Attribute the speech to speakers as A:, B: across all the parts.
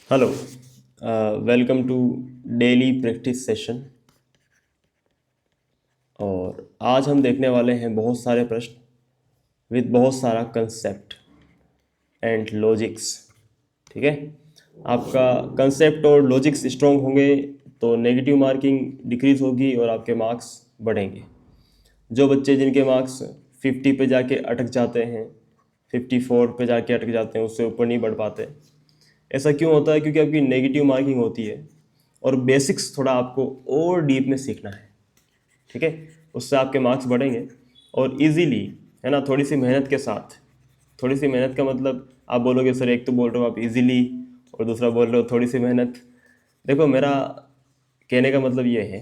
A: Hello, welcome to daily practice session. और आज हम देखने वाले हैं बहुत सारे प्रश्न विद बहुत सारा कंसेप्ट एंड लॉजिक्स। ठीक है, आपका कंसेप्ट और लॉजिक्स स्ट्रॉन्ग होंगे तो नेगेटिव मार्किंग डिक्रीज होगी और आपके मार्क्स बढ़ेंगे। जो बच्चे जिनके मार्क्स 50 पे जाके अटक जाते हैं, 54 पे जाके अटक जाते हैं, उससे ऊपर नहीं बढ़ पाते। ऐसा क्यों होता है? क्योंकि आपकी नेगेटिव मार्किंग होती है और बेसिक्स थोड़ा आपको और डीप में सीखना है। ठीक है, उससे आपके मार्क्स बढ़ेंगे और इजीली, है ना, थोड़ी सी मेहनत के साथ। थोड़ी सी मेहनत का मतलब आप बोलोगे सर, एक तो बोल रहे हो आप इजीली और दूसरा बोल रहे हो थोड़ी सी मेहनत। देखो, मेरा कहने का मतलब ये है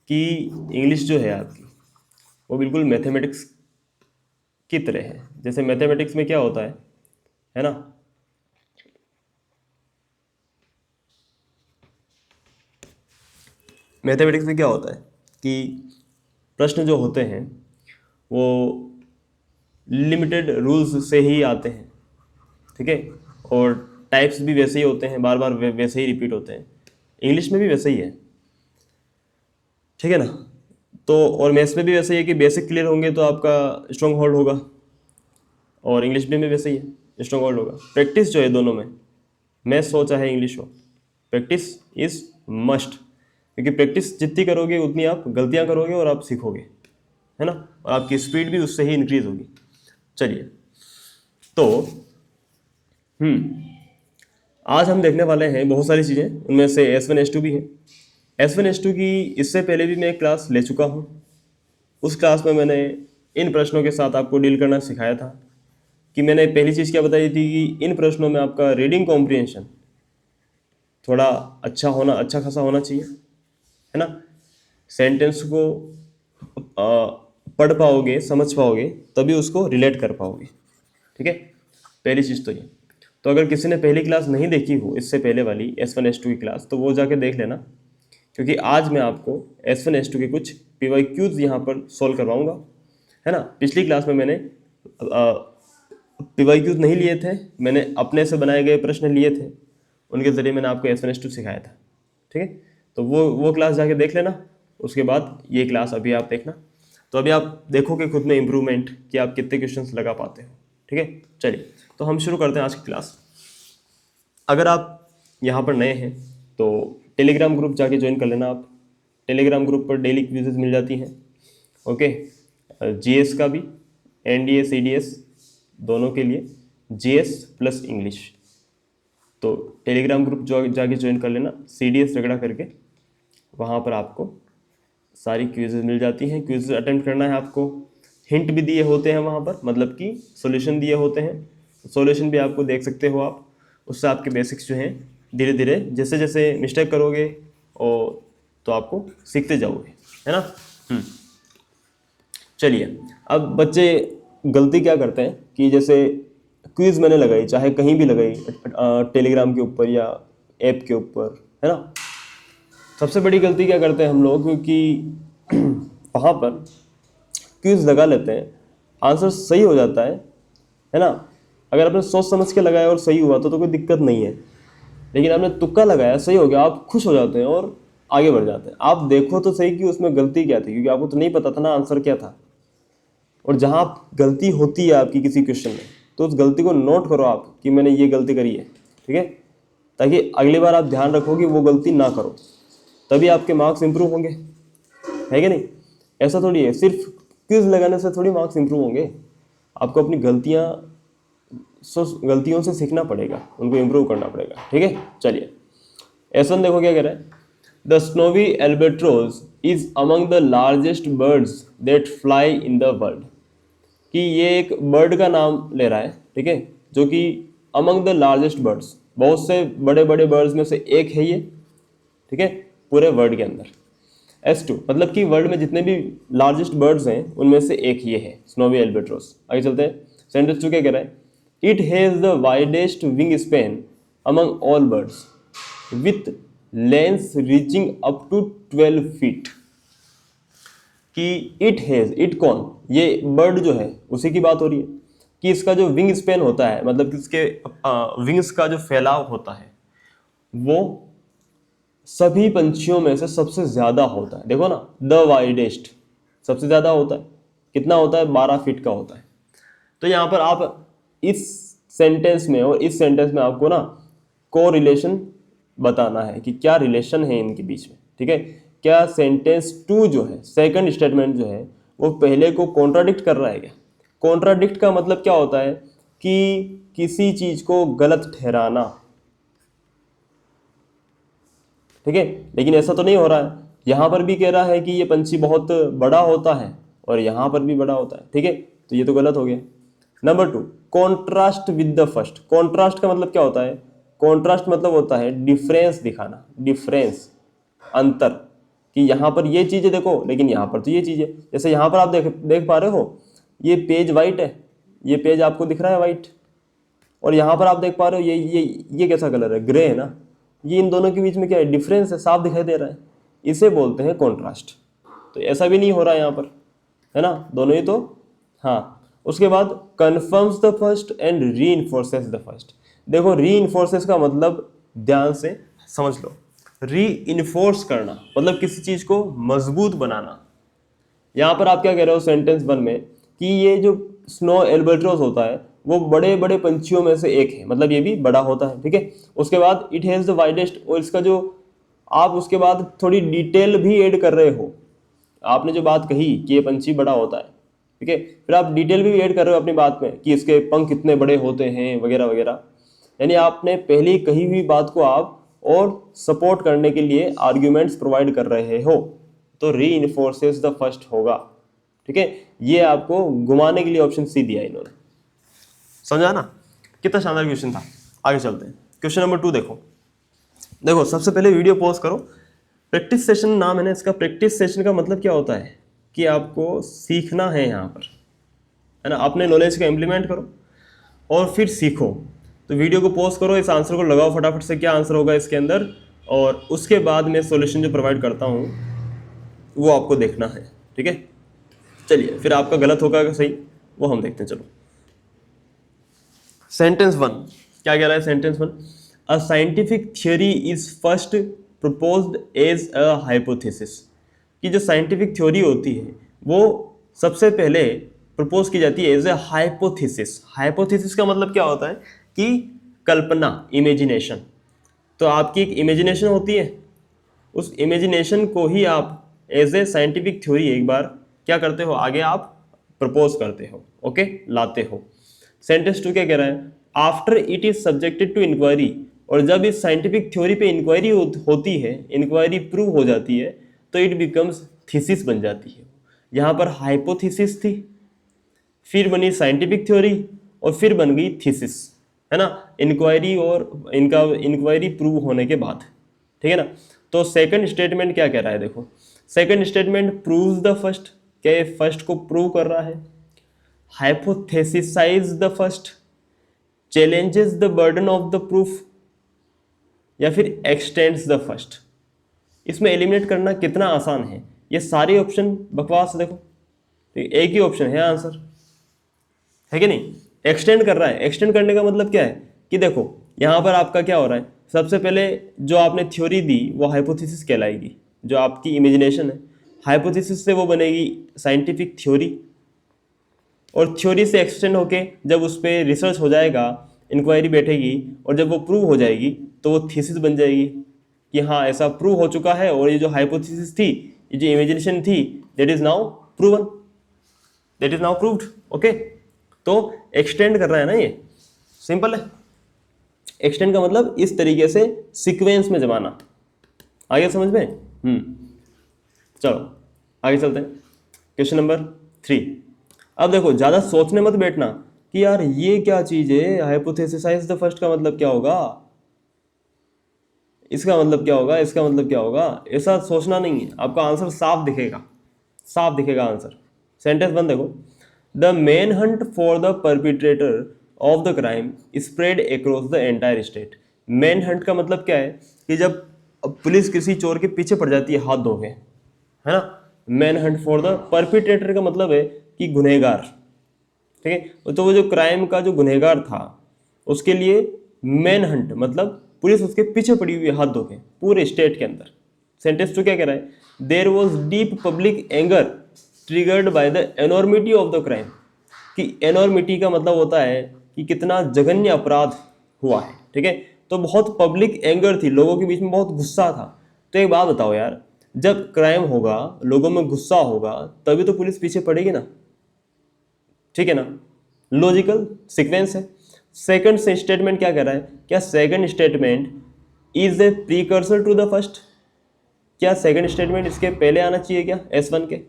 A: कि इंग्लिश जो है आपकी, वो बिल्कुल मैथमेटिक्स की तरह है। जैसे मैथमेटिक्स में क्या होता है ना, मैथमेटिक्स में क्या होता है कि प्रश्न जो होते हैं वो लिमिटेड रूल्स से ही आते हैं। ठीक है, और टाइप्स भी वैसे ही होते हैं, बार बार वैसे ही रिपीट होते हैं। इंग्लिश में भी वैसे ही है, ठीक है ना। तो और मैथ्स में भी वैसे ही है कि बेसिक क्लियर होंगे तो आपका स्ट्रॉन्ग होल्ड होगा, और इंग्लिश में भी वैसे ही है, स्ट्रॉन्ग होल्ड होगा। प्रैक्टिस जो है दोनों में, मैथ्स हो चाहे इंग्लिश हो, प्रैक्टिस इज मस्ट। क्योंकि प्रैक्टिस जितनी करोगे उतनी आप गलतियां करोगे और आप सीखोगे, है ना, और आपकी स्पीड भी उससे ही इंक्रीज होगी। चलिए, तो आज हम देखने वाले हैं बहुत सारी चीज़ें, उनमें से S1 S2 भी है। S1 S2 की इससे पहले भी मैं एक क्लास ले चुका हूँ। उस क्लास में मैंने इन प्रश्नों के साथ आपको डील करना सिखाया था। कि मैंने पहली चीज़ क्या बताई थी कि इन प्रश्नों में आपका रीडिंग कॉम्प्रिहेंशन थोड़ा अच्छा खासा होना चाहिए, है ना। सेंटेंस को पढ़ पाओगे, समझ पाओगे, तभी उसको रिलेट कर पाओगे। ठीक है, पहली चीज़ तो ये। तो अगर किसी ने पहली क्लास नहीं देखी हो इससे पहले वाली S1 S2 की क्लास, तो वो जाके देख लेना। क्योंकि आज मैं आपको S1 S2 के कुछ PYQs यहाँ पर सॉल्व करवाऊंगा, है ना। पिछली क्लास में मैंने PYQs नहीं लिए थे, मैंने अपने से बनाए गए प्रश्न लिए थे, उनके ज़रिए मैंने आपको S1 S2 सिखाया था। ठीक है, तो वो क्लास जाके देख लेना। उसके बाद ये क्लास अभी आप देखना, तो अभी आप देखोगे खुद में इम्प्रूवमेंट कि आप कितने क्वेश्चंस लगा पाते हो। ठीक है, चलिए, तो हम शुरू करते हैं आज की क्लास। अगर आप यहाँ पर नए हैं तो टेलीग्राम ग्रुप जाके ज्वाइन कर लेना आप। टेलीग्राम ग्रुप पर डेली क्विज़ेस मिल जाती हैं। ओके, GS का भी, NDA CDS दोनों के लिए, GS प्लस इंग्लिश। तो टेलीग्राम ग्रुप जो जाके ज्वाइन कर लेना, CDS रगड़ा करके, वहाँ पर आपको सारी क्विज़ेस मिल जाती हैं। क्विज़ अटेम्प्ट करना है आपको, हिंट भी दिए होते हैं वहाँ पर, मतलब कि सॉल्यूशन दिए होते हैं। सॉल्यूशन भी आपको देख सकते हो आप। उससे आपके बेसिक्स जो हैं धीरे धीरे जैसे जैसे मिस्टेक करोगे और तो आपको सीखते जाओगे, है ना। चलिए, अब बच्चे गलती क्या करते हैं कि जैसे क्विज़ मैंने लगाई, चाहे कहीं भी लगाई, टेलीग्राम के ऊपर या ऐप के ऊपर, है ना। सबसे बड़ी गलती क्या करते हैं हम लोग, क्योंकि वहाँ पर क्विज लगा लेते हैं, आंसर सही हो जाता है ना। अगर आपने सोच समझ के लगाया और सही हुआ तो कोई दिक्कत नहीं है। लेकिन आपने तुक्का लगाया, सही हो गया, आप खुश हो जाते हैं और आगे बढ़ जाते हैं। आप देखो तो सही कि उसमें गलती क्या थी, क्योंकि आपको तो नहीं पता था ना आंसर क्या था। और जहाँ गलती होती है आपकी किसी क्वेश्चन में, तो उस गलती को नोट करो आप कि मैंने ये गलती करी है। ठीक है, ताकि अगली बार आप ध्यान रखो कि वो गलती ना करो, तभी आपके मार्क्स इंप्रूव होंगे, है कि नहीं। ऐसा थोड़ी है सिर्फ क्विज लगाने से थोड़ी मार्क्स इंप्रूव होंगे। आपको अपनी गलतियों से सीखना पड़ेगा, उनको इंप्रूव करना पड़ेगा। ठीक है, चलिए, S1 देखो क्या कह रहा है। The snowy albatross is among the largest birds that fly in the world. कि ये एक बर्ड का नाम ले रहा है, ठीक है, जो कि अमंग द लार्जेस्ट बर्ड्स, बहुत से बड़े बड़े बर्ड्स में से एक है ये। ठीक है, पूरे वर्ल्ड के अंदर। S2 मतलब कि वर्ल्ड में जितने भी लार्जेस्ट बर्ड्स हैं उनमें से एक ये है, स्नोवी एल्बेट्रोस। आगे चलते हैं, सेंटेंस 2 क्या कह रहा है। It has the widest wing span among all birds with length reaching up to 12 feet. कि इट हैज़, इट कौन, ये बर्ड जो है उसी की बात हो रही है। कि इसका जो विंग स्पेन होता है, मतलब कि इसके विंग्स का जो फैलाव होता है वो सभी पंछियों में से सबसे ज्यादा होता है। देखो ना, द वाइडेस्ट सबसे ज्यादा होता है, कितना होता है, 12 फीट का होता है। तो यहाँ पर आप इस सेंटेंस में और इस सेंटेंस में आपको ना को रिलेशन बताना है कि क्या रिलेशन है इनके बीच में, ठीक है। क्या सेंटेंस टू जो है, सेकंड स्टेटमेंट जो है, वो पहले को कॉन्ट्राडिक्ट कर रहा है क्या। कॉन्ट्राडिक्ट का मतलब क्या होता है कि किसी चीज को गलत ठहराना, ठीक है। लेकिन ऐसा तो नहीं हो रहा है, यहां पर भी कह रहा है कि ये पंछी बहुत बड़ा होता है और यहां पर भी बड़ा होता है, ठीक है। तो ये तो गलत हो गया। Number 2, contrast with the first. Contrast का मतलब क्या होता है, कॉन्ट्रास्ट मतलब होता है डिफरेंस दिखाना, डिफरेंस, अंतर, कि यहां पर ये चीजें देखो लेकिन यहां पर तो ये चीजें। जैसे यहां पर आप देख देख पा रहे हो, ये पेज वाइट है, ये पेज आपको दिख रहा है वाइट, और यहां पर आप देख पा रहे हो ये कैसा कलर है, ग्रे है ना। ये इन दोनों के बीच में क्या है, डिफरेंस है, साफ दिखाई दे रहा है। इसे बोलते हैं कॉन्ट्रास्ट। तो ऐसा भी नहीं हो रहा है यहाँ पर, है ना, दोनों ही तो। हाँ, उसके बाद confirms the first and re इन्फोर्सेस the first. देखो, री इन्फोर्सेस का मतलब ध्यान से समझ लो, री इन्फोर्स करना मतलब किसी चीज को मजबूत बनाना। यहां पर आप क्या कह रहे हो सेंटेंस 1 में कि ये जो स्नो एल्बर्ट्रोस होता है वो बड़े बड़े पंछियों में से एक है, मतलब ये भी बड़ा होता है, ठीक है। उसके बाद इट हैज द वाइडेस्ट, और इसका जो आप उसके बाद थोड़ी डिटेल भी ऐड कर रहे हो। आपने जो बात कही कि ये पंछी बड़ा होता है, ठीक है, फिर आप डिटेल भी ऐड कर रहे हो अपनी बात में कि इसके पंख कितने बड़े होते हैं वगैरह वगैरह। यानी आपने पहली कही हुई बात को आप और सपोर्ट करने के लिए आर्ग्यूमेंट्स प्रोवाइड कर रहे हो, तो री इन्फोर्सेस द फर्स्ट होगा, ठीक है। ये आपको घुमाने के लिए ऑप्शन सी दिया इन्होंने, समझा ना। कितना शानदार क्वेश्चन था। आगे चलते हैं, क्वेश्चन नंबर 2 देखो। देखो, सबसे पहले वीडियो पॉज करो। प्रैक्टिस सेशन नाम है ना इसका। प्रैक्टिस सेशन का मतलब क्या होता है कि आपको सीखना है यहाँ पर, है ना। अपने नॉलेज का इम्प्लीमेंट करो और फिर सीखो। तो वीडियो को पॉज करो, इस आंसर को लगाओ फटाफट से, क्या आंसर होगा इसके अंदर, और उसके बाद मैं सॉल्यूशन जो प्रोवाइड करता हूँ वो आपको देखना है, ठीक है। चलिए, फिर आपका गलत होगा कि सही, वो हम देखते हैं। चलो, सेंटेंस 1 क्या कह रहा है। Sentence 1, a scientific theory is first proposed as a hypothesis. कि जो साइंटिफिक थ्योरी होती है वो सबसे पहले प्रपोज की जाती है एज ए हाइपोथेसिस। हाइपोथेसिस का मतलब क्या होता है कि कल्पना, इमेजिनेशन। तो आपकी एक इमेजिनेशन होती है, उस इमेजिनेशन को ही आप एज ए साइंटिफिक थ्योरी एक बार क्या करते हो, आगे आप प्रपोज करते हो, ओके, लाते हो। सेंटेंस 2 क्या कह रहा है, after it is subjected to inquiry. और जब इस साइंटिफिक थ्योरी पे इंक्वायरी होती है, इंक्वायरी प्रूव हो जाती है, तो इट बिकम्स थीसिस बन जाती है। यहाँ पर हाइपोथेसिस थी, फिर बनी साइंटिफिक थ्योरी, और फिर बन गई थीसिस, है ना, इंक्वायरी और इनका इंक्वायरी प्रूव होने के बाद, ठीक है ना। तो सेकंड स्टेटमेंट क्या कह रहा है, देखो, second statement proves the first, क्या ये फर्स्ट को प्रूव कर रहा है। Hypothesise the first, challenges the burden of the proof, या फिर एक्सटेंड्स द फर्स्ट। इसमें एलिमिनेट करना कितना आसान है, ये सारे ऑप्शन बकवास। देखो, एक ही ऑप्शन है आंसर, है कि नहीं। एक्सटेंड कर रहा है, एक्सटेंड करने का मतलब क्या है कि देखो यहां पर आपका क्या हो रहा है, सबसे पहले जो आपने थ्योरी दी वो हाइपोथेसिस कहलाएगी, जो आपकी इमेजिनेशन है। हाइपोथेसिस से वो बनेगी साइंटिफिक थ्योरी, और थ्योरी से एक्सटेंड होके जब उस पर रिसर्च हो जाएगा, इंक्वायरी बैठेगी, और जब वो प्रूव हो जाएगी तो वो थीसिस बन जाएगी कि हाँ ऐसा प्रूव हो चुका है, और ये जो हाइपोथेसिस थी, ये जो इमेजिनेशन थी, that is now proven, that is now proved, okay. तो एक्सटेंड कर रहा है ना, ये सिंपल है। एक्सटेंड का मतलब इस तरीके से सीक्वेंस में जमाना। आगे समझ में। चलो आगे चलते हैं, क्वेश्चन नंबर 3। अब देखो, ज्यादा सोचने मत बैठना कि यार ये क्या चीज है, हाइपोथेसिसाइज द फर्स्ट का मतलब क्या होगा, इसका मतलब क्या होगा, इसका मतलब क्या होगा, ऐसा सोचना नहीं है। आपका आंसर साफ दिखेगा, साफ दिखेगा आंसर। सेंटेंस 1 देखो, the manhunt for the perpetrator of the crime spread across the entire state. Manhunt का मतलब क्या है कि जब पुलिस किसी चोर के पीछे पड़ जाती है हाथ धो के, है ना। Man Hunt for the perpetrator का मतलब है कि गुनहगार, ठीक है। तो वो जो क्राइम का जो गुनहगार था उसके लिए मैन हंट मतलब पुलिस उसके पीछे पड़ी हुई है हाथ धो के पूरे स्टेट के अंदर। सेंटेंस टू क्या कह रहा है? There was deep public anger triggered by the enormity of the crime. कि एनॉर्मिटी का मतलब होता है कि कितना जघन्य अपराध हुआ है, ठीक है। तो बहुत पब्लिक एंगर थी, लोगों के बीच में बहुत गुस्सा था। तो एक बात बताओ यार, जब क्राइम होगा, लोगों में गुस्सा होगा, तभी तो पुलिस पीछे पड़ेगी ना, ठीक है ना। लॉजिकल सीक्वेंस है। सेकंड स्टेटमेंट क्या कह रहा है? क्या second statement is a precursor to the first? क्या सेकंड स्टेटमेंट इसके पहले आना चाहिए क्या, S1 के?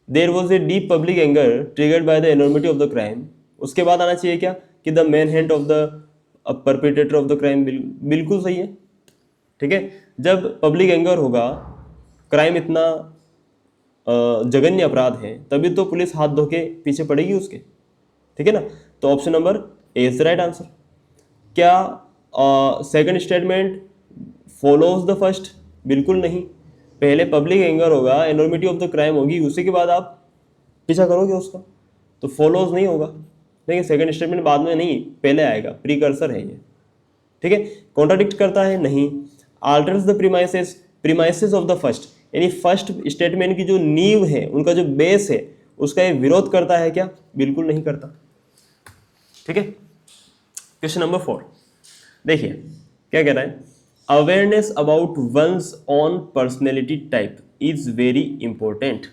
A: There was a deep public anger triggered by the enormity of the crime, उसके बाद आना चाहिए क्या कि the manhunt of the perpetrator of the crime. बिल्कुल सही है, ठीक है। जब पब्लिक एंगर होगा, क्राइम इतना जघन्य अपराध है, तभी तो पुलिस हाथ धो के पीछे पड़ेगी उसके, ठीक है ना। तो option number A is the right answer. क्या second statement follows the first? बिल्कुल नहीं। पहले पब्लिक एंगर होगा, एनॉर्मिटी ऑफ द क्राइम होगी, उसी के बाद आप पीछा करोगे उसका, तो फॉलोज नहीं होगा। देखिए सेकंड स्टेटमेंट बाद में नहीं, पहले आएगा, प्रीकर्सर है ये, ठीक है। कॉन्ट्राडिक्ट करता है? नहीं। Alters the premises of the first, यानी फर्स्ट स्टेटमेंट की जो नींव है, उनका जो बेस है, उसका ये विरोध करता है क्या? बिल्कुल नहीं करता, ठीक है। क्वेश्चन नंबर 4 देखिए क्या कह रहा है? Awareness about one's own personality type is very important.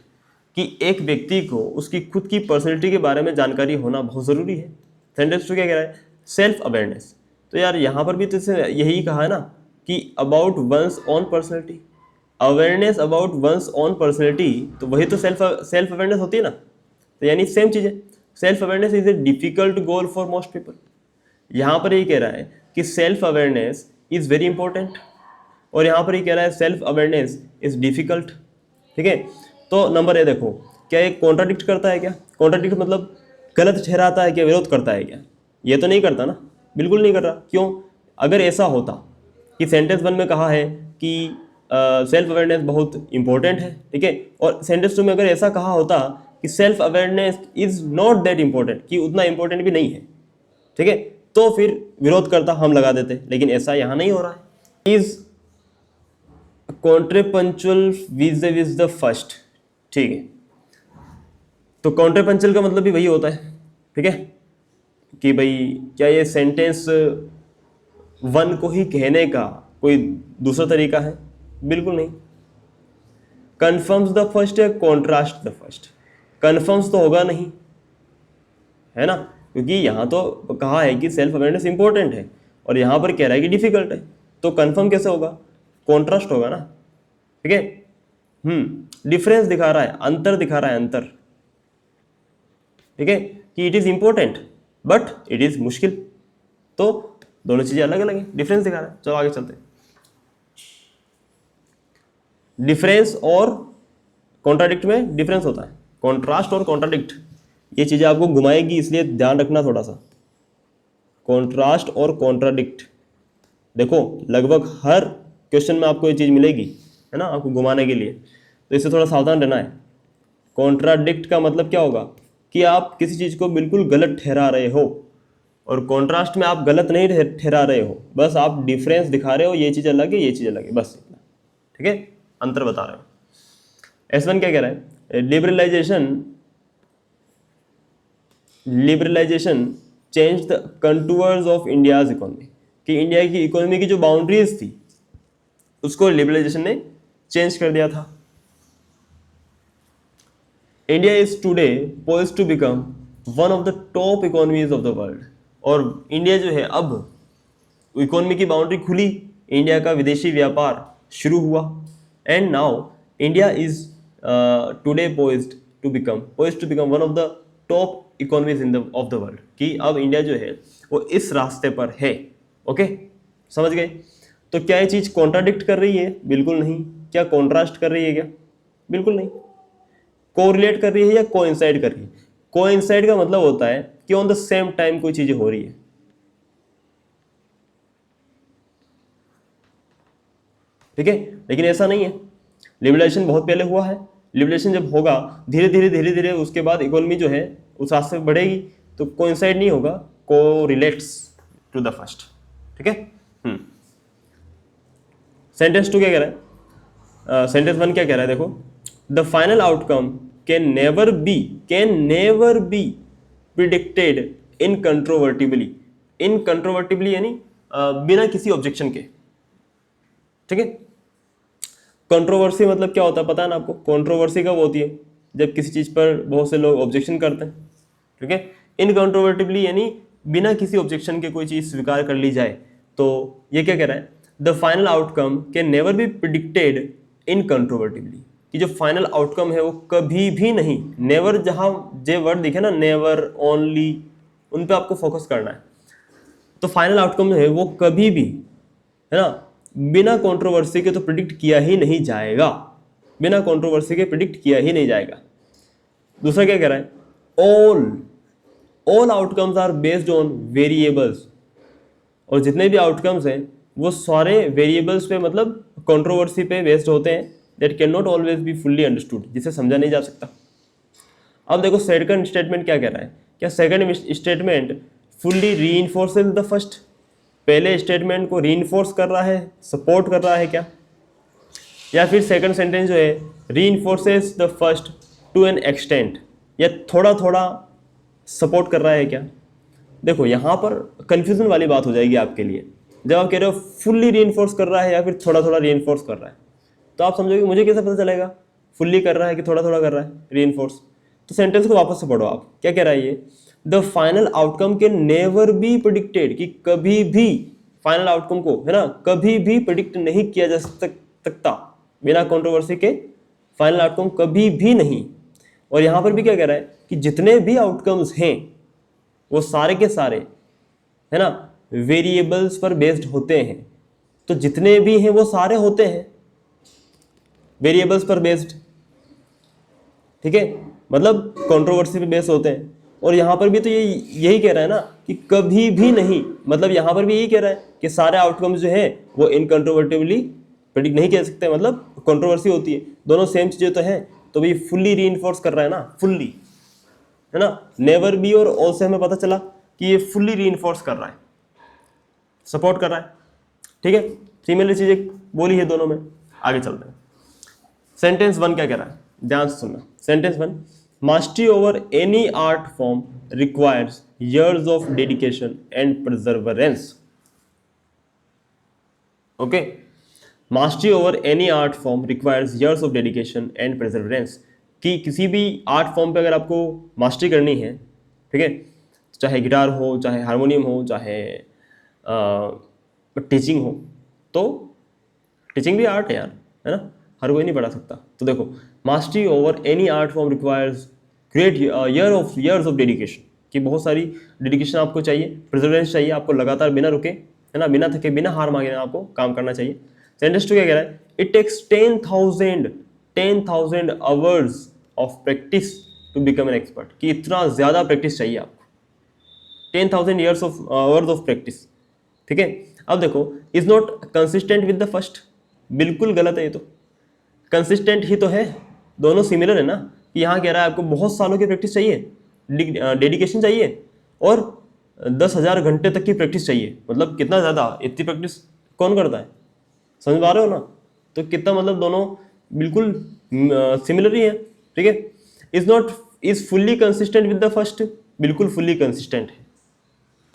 A: कि एक व्यक्ति को उसकी खुद की पर्सनैलिटी के बारे में जानकारी होना बहुत ज़रूरी है। सेंटेंस टू क्या कह रहा है? Self awareness. तो यार यहाँ पर भी तो इसने यही कहा है ना कि about one's own personality, awareness about one's own personality, तो वही तो सेल्फ अवेयरनेस होती है ना। तो यानी सेम चीज़ है। Self awareness is a difficult goal for most people. यहाँ पर ये कह रहा है कि self awareness is very important, और यहाँ पर ये कह रहा है सेल्फ अवेयरनेस इज डिफिकल्ट, ठीक है। तो नंबर ए देखो, क्या ये कॉन्ट्राडिक्ट करता है क्या? कॉन्ट्राडिक्ट मतलब गलत ठहराता है क्या, विरोध करता है क्या? ये तो नहीं करता ना, बिल्कुल नहीं कर रहा। क्यों? अगर ऐसा होता कि सेंटेंस 1 में कहा है कि सेल्फ अवेयरनेस बहुत इंपॉर्टेंट है, ठीक है, और सेंटेंस 2 में अगर ऐसा कहा होता कि self awareness is not that important, कि उतना इंपॉर्टेंट भी नहीं है, ठीक है, तो फिर विरोध करता हम लगा देते। लेकिन ऐसा यहाँ नहीं हो रहा है। इज कॉन्ट्रेपंचुअल विज द फर्स्ट, ठीक है। तो कॉन्ट्रेपंचुअल का मतलब भी वही होता है, ठीक है, कि भाई क्या ये सेंटेंस 1 को ही कहने का कोई दूसरा तरीका है? बिल्कुल नहीं। कन्फर्म्स द फर्स्ट या कॉन्ट्रास्ट द फर्स्ट? कन्फर्म्स तो होगा नहीं, है ना, क्योंकि यहाँ तो कहा है कि सेल्फ अवेयरनेस इंपॉर्टेंट है, और यहाँ पर कह रहा है कि डिफिकल्ट है, तो कन्फर्म कैसे होगा? कॉन्ट्रास्ट होगा ना, ठीक है। डिफरेंस दिखा रहा है, अंतर दिखा रहा है, अंतर, ठीक है, कि it is important but it is मुश्किल। तो दोनों चीजें अलग अलग है, डिफरेंस दिखा रहा है। चलो आगे चलते हैं। डिफरेंस और कॉन्ट्राडिक्ट में डिफरेंस होता है, कॉन्ट्रास्ट और कॉन्ट्राडिक्ट, ये चीजें आपको घुमाएगी, इसलिए ध्यान रखना थोड़ा सा। कॉन्ट्रास्ट और कॉन्ट्राडिक्ट, देखो लगभग हर क्वेश्चन में आपको ये चीज मिलेगी, है ना, आपको घुमाने के लिए, तो इससे थोड़ा सावधान रहना है। कॉन्ट्राडिक्ट का मतलब क्या होगा कि आप किसी चीज को बिल्कुल गलत ठहरा रहे हो, और कॉन्ट्रास्ट में आप गलत नहीं ठहरा रहे हो, बस आप डिफरेंस दिखा रहे हो, ये चीज अलग है, ये चीज अलग है, बस इतना, ठीक है, अंतर बता रहे हो। S1 क्या कह रहा है? Liberalisation change the contours of India's economy, कि इंडिया की इकोनॉमी की जो बाउंड्रीज थी उसको लिबरलाइजेशन ने चेंज कर दिया था। India is today poised to become one of the top economies of the world, और इंडिया जो है अब इकोनॉमी की बाउंड्री खुली, इंडिया का विदेशी व्यापार शुरू हुआ, and now India is today poised to become one of the top economies in the of the world, कि अब इंडिया जो है वो इस रास्ते पर है। ओके, समझ गए? तो क्या ये चीज कॉन्ट्राडिक्ट कर रही है? बिल्कुल नहीं। क्या कॉन्ट्रास्ट कर रही है क्या? बिल्कुल नहीं। कोरिलेट कर रही है या कोइंसाइड कर रही है? कोइंसाइड का मतलब होता है कि ऑन द सेम टाइम कोई चीजें हो रही है, ठीक है, लेकिन ऐसा नहीं है। लिबरलाइजेशन बहुत पहले हुआ है। लिबरलाइजेशन जब होगा धीरे धीरे उसके बाद इकोनॉमी जो है उस रास्ते पर बढ़ेगी, तो कोइंसाइड नहीं होगा, कोरिलेट्स टू द फर्स्ट। ठीक है। सेंटेंस 2 क्या कह रहा है, सेंटेंस 1 क्या कह रहा है, देखो, the final outcome can never be predicted incontrovertibly यानी बिना किसी ऑब्जेक्शन के, ठीक है। कंट्रोवर्सी मतलब क्या होता है पता है ना आपको, कंट्रोवर्सी कब होती है, जब किसी चीज पर बहुत से लोग ऑब्जेक्शन करते हैं, ठीक है। इनकंट्रोवर्टिबली यानी बिना किसी ऑब्जेक्शन के कोई चीज स्वीकार कर ली जाए, तो ये क्या कह रहा है, the final outcome can never be predicted incontrovertibly, कि जो फाइनल आउटकम है वो कभी भी नहीं, नेवर जहां जे वर्ड दिखे ना, नेवर, ओनली, उन पे आपको फोकस करना है। तो फाइनल आउटकम है वो कभी भी, है ना, बिना कंट्रोवर्सी के तो प्रिडिक्ट किया ही नहीं जाएगा, बिना कंट्रोवर्सी के प्रिडिक्ट किया ही नहीं जाएगा। दूसरा क्या कह रहा है, all outcomes are based on variables, और जितने भी आउटकम्स हैं वो सारे वेरिएबल्स पे मतलब कंट्रोवर्सी पे बेस्ड होते हैं, that can not always be fully understood, जिसे समझा नहीं जा सकता। अब देखो सेकंड स्टेटमेंट क्या कह रहा है, क्या second statement fully reinforces the first, पहले स्टेटमेंट को रीइंफोर्स कर रहा है, सपोर्ट कर रहा है क्या, या फिर सेकंड सेंटेंस जो है reinforces the first to an extent, या थोड़ा थोड़ा सपोर्ट कर रहा है क्या। देखो यहाँ पर कंफ्यूजन वाली बात हो जाएगी आपके लिए, जब आप कह रहे हो फुल्ली रीइंफोर्स कर रहा है या फिर थोड़ा थोड़ा रीइंफोर्स कर रहा है, तो आप समझोगे मुझे कैसे पता चलेगा फुल्ली कर रहा है कि थोड़ा थोड़ा कर रहा है रीइंफोर्स। तो सेंटेंस को वापस से पढ़ो आप, क्या कह रहा है ये, the final outcome can never be predicted, कि कभी भी फाइनल आउटकम को, है ना, कभी भी प्रिडिक्ट नहीं किया जा सकता बिना कंट्रोवर्सी के, फाइनल आउटकम कभी भी नहीं। और यहां पर भी क्या कह रहा है कि जितने भी आउटकम्स हैं वो सारे के सारे, है ना, वेरिएबल्स पर बेस्ड होते हैं, तो जितने भी हैं वो सारे होते हैं वेरिएबल्स पर बेस्ड, ठीक है, मतलब कंट्रोवर्सी पे बेस्ड होते हैं। और यहां पर भी तो यही कह रहा है ना कि कभी भी नहीं, मतलब यहां पर भी यही कह रहा है कि सारे आउटकम्स जो है वो इनकंट्रोवर्टिबली प्रेडिक्ट नहीं कर सकते, मतलब कंट्रोवर्सी होती है, दोनों सेम चीजें तो हैं, तो भाई फुल्ली रीइंफोर्स कर रहा है ना, फुल्ली, है ना, नेवर बी और ऑल से हमें पता चला कि ये फुल्ली रीइंफोर्स कर रहा है, सपोर्ट कर रहा है, ठीक है। सिमिलर चीजें बोली है दोनों में। आगे चलते हैं, सेंटेंस 1 क्या कह रहा है, ध्यान से सुनना। Sentence 1, mastery over any art form requires years of dedication and perseverance। Okay, mastery over any art form requires years of dedication and perseverance, कि किसी भी आर्ट फॉर्म पे अगर आपको मास्टरी करनी है, ठीक है, चाहे गिटार हो, चाहे हारमोनियम हो, चाहे टीचिंग हो, तो टीचिंग भी आर्ट है यार, है ना, हर कोई नहीं पढ़ा सकता। तो देखो, mastery over any art form requires great years of dedication, कि बहुत सारी डेडिकेशन आपको चाहिए, परसेवरेंस चाहिए, आपको लगातार बिना रुके, है ना, बिना थके, बिना हार मांगे आपको काम करना चाहिए। सेंटेंस 2 क्या कह रहा है, it takes 10,000 hours of practice to become an expert, कि इतना ज़्यादा प्रैक्टिस चाहिए आपको, 10,000 years of hours of practice, ठीक है। अब देखो, is not consistent with the first, बिल्कुल गलत है ये तो, कंसिस्टेंट ही तो है, दोनों सिमिलर है ना, कि यहाँ कह रहा है आपको बहुत सालों की प्रैक्टिस चाहिए, डेडिकेशन चाहिए, और 10,000 घंटे तक की प्रैक्टिस चाहिए, मतलब कितना ज़्यादा, इतनी प्रैक्टिस कौन करता है, समझ पा रहे हो ना, तो कितना, मतलब दोनों बिल्कुल सिमिलर ही है, ठीक है। Is fully consistent with the first, बिल्कुल फुल्ली कंसिस्टेंट है,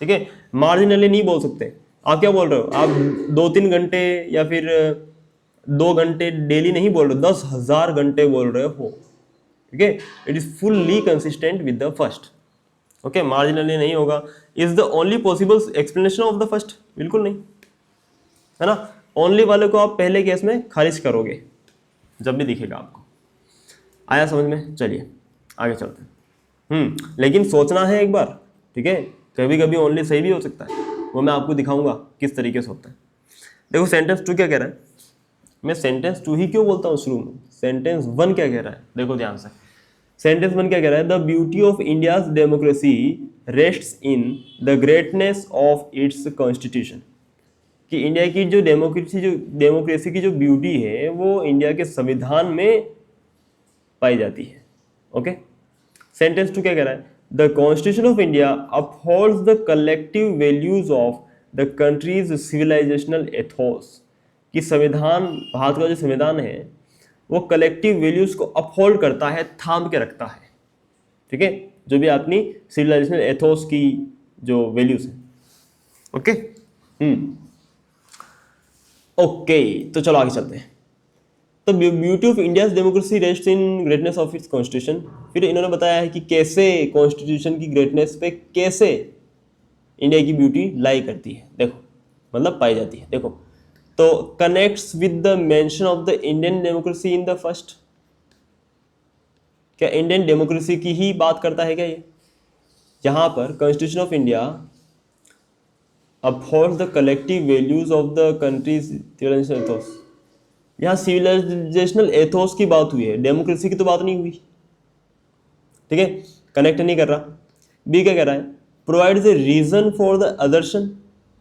A: ठीक है, मार्जिनली नहीं बोल सकते। आप क्या बोल रहे हो, आप 2-3 घंटे या फिर 2 घंटे डेली नहीं बोल रहे हो, 10,000 घंटे बोल रहे हो, ठीक है। It is fully consistent with the first, okay, marginally नहीं होगा। Is the only possible explanation of the first, बिल्कुल नहीं, है ना, ओनली वाले को आप पहले केस में खारिज करोगे जब भी दिखेगा आपको। आया समझ में, चलिए आगे चलते हैं। लेकिन सोचना है एक बार, ठीक है, कभी कभी ओनली सही भी हो सकता है, वो मैं आपको दिखाऊंगा किस तरीके से होता है। देखो सेंटेंस 2 क्या कह रहा है, मैं सेंटेंस 2 ही क्यों बोलता हूँ शुरू में, सेंटेंस 1 क्या कह रहा है, देखो ध्यान से। सेंटेंस 1 क्या कह रहा है, the beauty of India's democracy rests in the greatness of its constitution, कि इंडिया की जो डेमोक्रेसी की जो ब्यूटी है वो इंडिया के संविधान में पाई जाती है, ओके। सेंटेंस 2 क्या कह रहा है, the constitution of India upholds the collective values of the countries civilisational Athos, कि संविधान, भारत का जो संविधान है वो कलेक्टिव वैल्यूज को अपहोल्ड करता है, थाम के रखता है। ठीक है, जो भी अपनी सिविलाइजेशनल एथोस की जो वैल्यूज है। ओके ओके, तो चलो आगे चलते हैं। तो beauty of India democracy rest in greatness of its constitution. फिर इन्होंने बताया है कि कैसे कॉन्स्टिट्यूशन की ग्रेटनेस पे कैसे इंडिया की ब्यूटी लाई करती है, देखो मतलब पाई जाती है। देखो, तो connects with the mention of the Indian democracy in the first, क्या इंडियन डेमोक्रेसी की ही बात करता है क्या ये? यहाँ पर constitution of India upholds the collective values of the countries civilisational Athos, यहाँ सिविलाइजेशनल एथोस की बात हुई है, डेमोक्रेसी की तो बात नहीं हुई। ठीक है, कनेक्ट नहीं कर रहा। बी क्या कह रहा है? Provides a reason for the assertion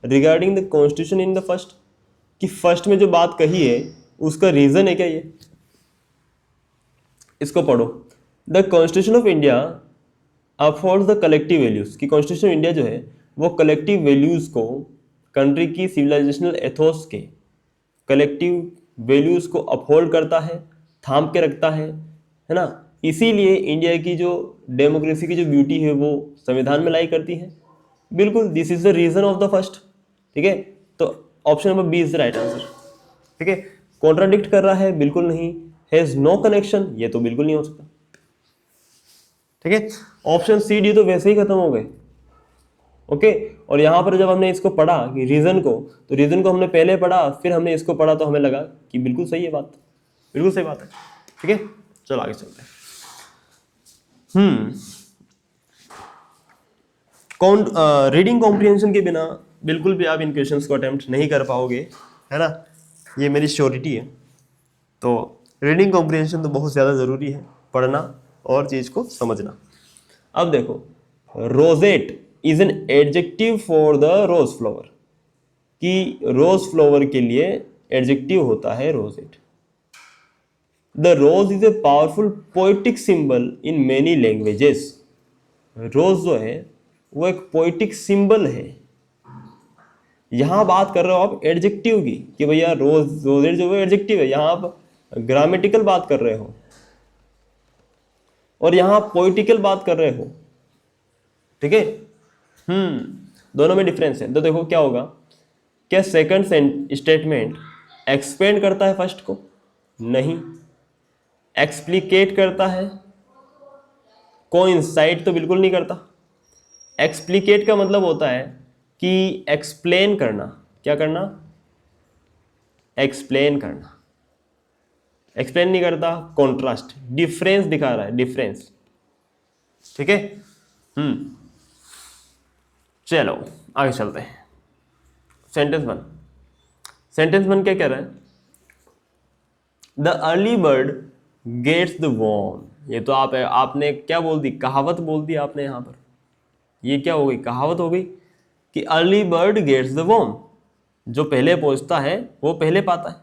A: regarding the constitution in the first, कि फर्स्ट में जो बात कही है उसका रीजन है क्या ये? इसको पढ़ो। The constitution of India upholds the collective values, कि कॉन्स्टिट्यूशन ऑफ इंडिया जो है वो कलेक्टिव वैल्यूज को, कंट्री की सिविलाइजेशनल एथोस के कलेक्टिव वैल्यूज को अपहोल्ड करता है, थाम के रखता है ना। इसीलिए इंडिया की जो डेमोक्रेसी की जो ब्यूटी है वो संविधान में लाई करती है। बिल्कुल, this is the reason of the first. ठीक है, तो option number B is the right answer. ठीक है, कॉन्ट्राडिक्ट कर रहा है? बिल्कुल नहीं। हैज नो कनेक्शन, ये तो बिल्कुल नहीं हो सकता। ठीक है, ऑप्शन सी डी तो वैसे ही खत्म हो गए। ओके, और यहाँ पर जब हमने इसको पढ़ा कि रीजन को, तो रीजन को हमने पहले पढ़ा, फिर हमने इसको पढ़ा, तो हमें लगा कि बिल्कुल सही है बात, बिल्कुल सही बात है। ठीक है, चलो आगे चलते हैं। रीडिंग कॉम्प्रिहेंशन के बिना बिल्कुल भी आप इन क्वेश्चंस को अटेम्प्ट नहीं कर पाओगे, है ना, ये मेरी श्योरिटी है। तो रीडिंग कॉम्प्रिहेंशन तो बहुत ज़्यादा ज़रूरी है, पढ़ना और चीज़ को समझना। अब देखो, roseate is an adjective for the rose flower, कि रोज फ्लावर के लिए एडजेक्टिव होता है roseate. The rose is a powerful poetic symbol in many languages, rose जो है वो एक पोइटिक सिंबल है। यहां बात कर रहे हो आप एडजेक्टिव की, कि भैया रोजेट जो है एडजेक्टिव है, यहां आप ग्रामेटिकल बात कर रहे हो और यहां पोइटिकल बात कर रहे हो। ठीक है, दोनों में डिफरेंस है। तो देखो क्या होगा, क्या सेकंड स्टेटमेंट एक्सपेंड करता है फर्स्ट को? नहीं। एक्सप्लिकेट करता है? कोइंसाइड तो बिल्कुल नहीं करता। एक्सप्लिकेट का मतलब होता है कि एक्सप्लेन करना। क्या करना? एक्सप्लेन करना। एक्सप्लेन नहीं करता, कॉन्ट्रास्ट, डिफरेंस दिखा रहा है, डिफरेंस। ठीक है, चलो आगे चलते हैं। सेंटेंस वन क्या कह रहा है? The early bird gets the worm. ये तो आपने क्या बोल दी, कहावत बोल दी आपने यहाँ पर। ये क्या हो गई, कहावत हो गई कि early bird gets the worm, जो पहले पहुंचता है वो पहले पाता है।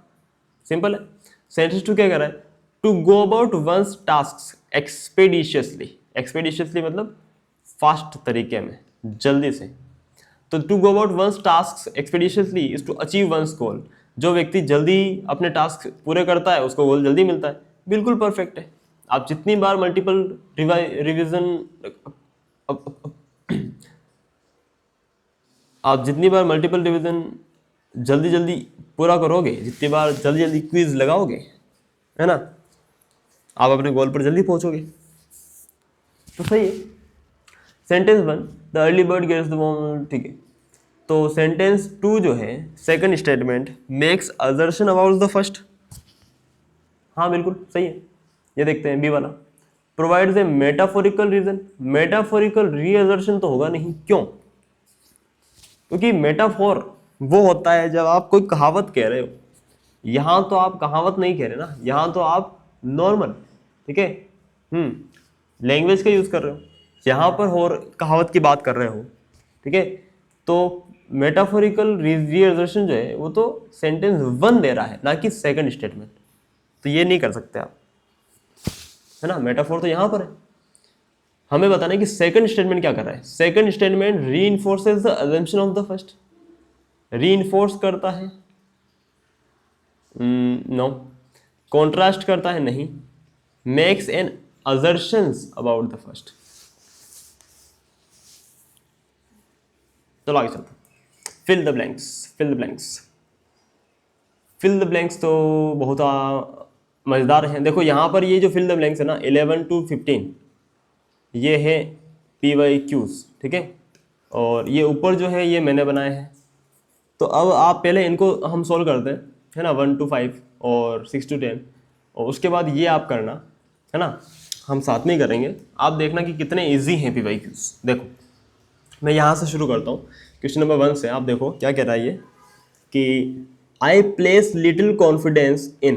A: सिंपल है। सेंटेंस टू क्या कह रहा है? To go about one's task expeditiously. Expeditiously मतलब फास्ट तरीके में, जल्दी से। तो to go about one's task expeditiously is to achieve one's goal. जो व्यक्ति जल्दी अपने टास्क पूरे करता है उसको गोल जल्दी मिलता है। बिल्कुल परफेक्ट है। आप जितनी बार मल्टीपल रिवीजन आप जितनी बार मल्टीपल रिवीजन जल्दी जल्दी पूरा करोगे, जितनी बार जल्दी जल्दी क्विज लगाओगे, है ना, आप अपने गोल पर जल्दी पहुंचोगे। तो सही है। Sentence one, the early bird gets the worm, ठीक है। तो सेंटेंस टू जो है, second statement makes assertion about the first. हाँ बिल्कुल सही है। ये देखते हैं बी वाला, provides a metaphorical reason. Metaphorical reassertion तो होगा नहीं, क्यों? क्योंकि मेटाफोर वो होता है जब आप कोई कहावत कह रहे हो। यहां तो आप कहावत नहीं कह रहे ना, यहां तो आप नॉर्मल, ठीक है, लैंग्वेज का यूज कर रहे हो, यहां पर और कहावत की बात कर रहे हो। ठीक है, तो मेटाफोरिकल रीअसर्शन जो है वो तो सेंटेंस वन दे रहा है, ना कि सेकंड स्टेटमेंट। तो ये नहीं कर सकते आप, है ना। मेटाफोर तो यहां पर है। हमें बताना है कि सेकंड स्टेटमेंट क्या कर रहा है। Second statement reinforces the assumption of the first. Reinforce करता है, नो। कॉन्ट्रास्ट करता है, नहीं। Makes an assertions about the first. चलो आगे चलते हैं। Fill the blanks, fill the blanks. Fill the blanks तो बहुत मज़ेदार हैं। देखो यहाँ पर ये जो फिल द ब्लैंक्स है ना, 11 to 15 ये है PYQs, ठीक है। और ये ऊपर जो है ये मैंने बनाए हैं। तो अब आप पहले इनको हम सोल्व करते हैं, है ना, 1 to 5 और 6 to 10, और उसके बाद ये आप करना, है ना, हम साथ में ही करेंगे। आप देखना कि कितने ईजी हैं PYQs। देखो मैं यहाँ से शुरू करता हूँ, क्वेश्चन नंबर 1 से। आप देखो क्या कह रहा है ये कि आई प्लेस लिटिल कॉन्फिडेंस इन,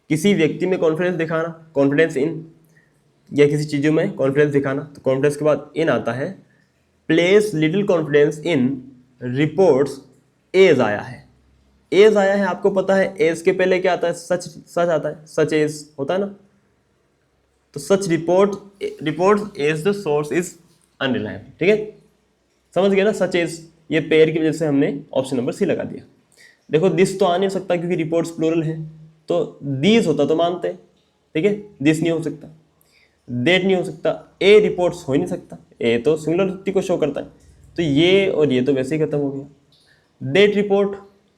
A: किसी व्यक्ति में कॉन्फिडेंस दिखाना, कॉन्फिडेंस इन, या किसी चीज़ों में कॉन्फिडेंस दिखाना। तो कॉन्फिडेंस के बाद इन आता है। Place little confidence in reports as आया है। एज आया है, आपको पता है एज के पहले क्या आता है, सच, सच आता है, सच एज होता है ना। तो such report as the source is unreliable, ठीक है, समझ गए ना। सच एज, ये पेयर की वजह से हमने ऑप्शन नंबर सी लगा दिया। देखो दिस तो आ नहीं सकता क्योंकि रिपोर्ट्स प्लूरल है, तो दीज होता तो मानते हैं, ठीक है। दिस नहीं हो सकता, देट नहीं हो सकता, ए रिपोर्ट्स हो ही नहीं सकता, ए तो सिंगुलरिटी को शो करता है। तो ये और ये तो वैसे ही खत्म हो गया। देट रिपोर्ट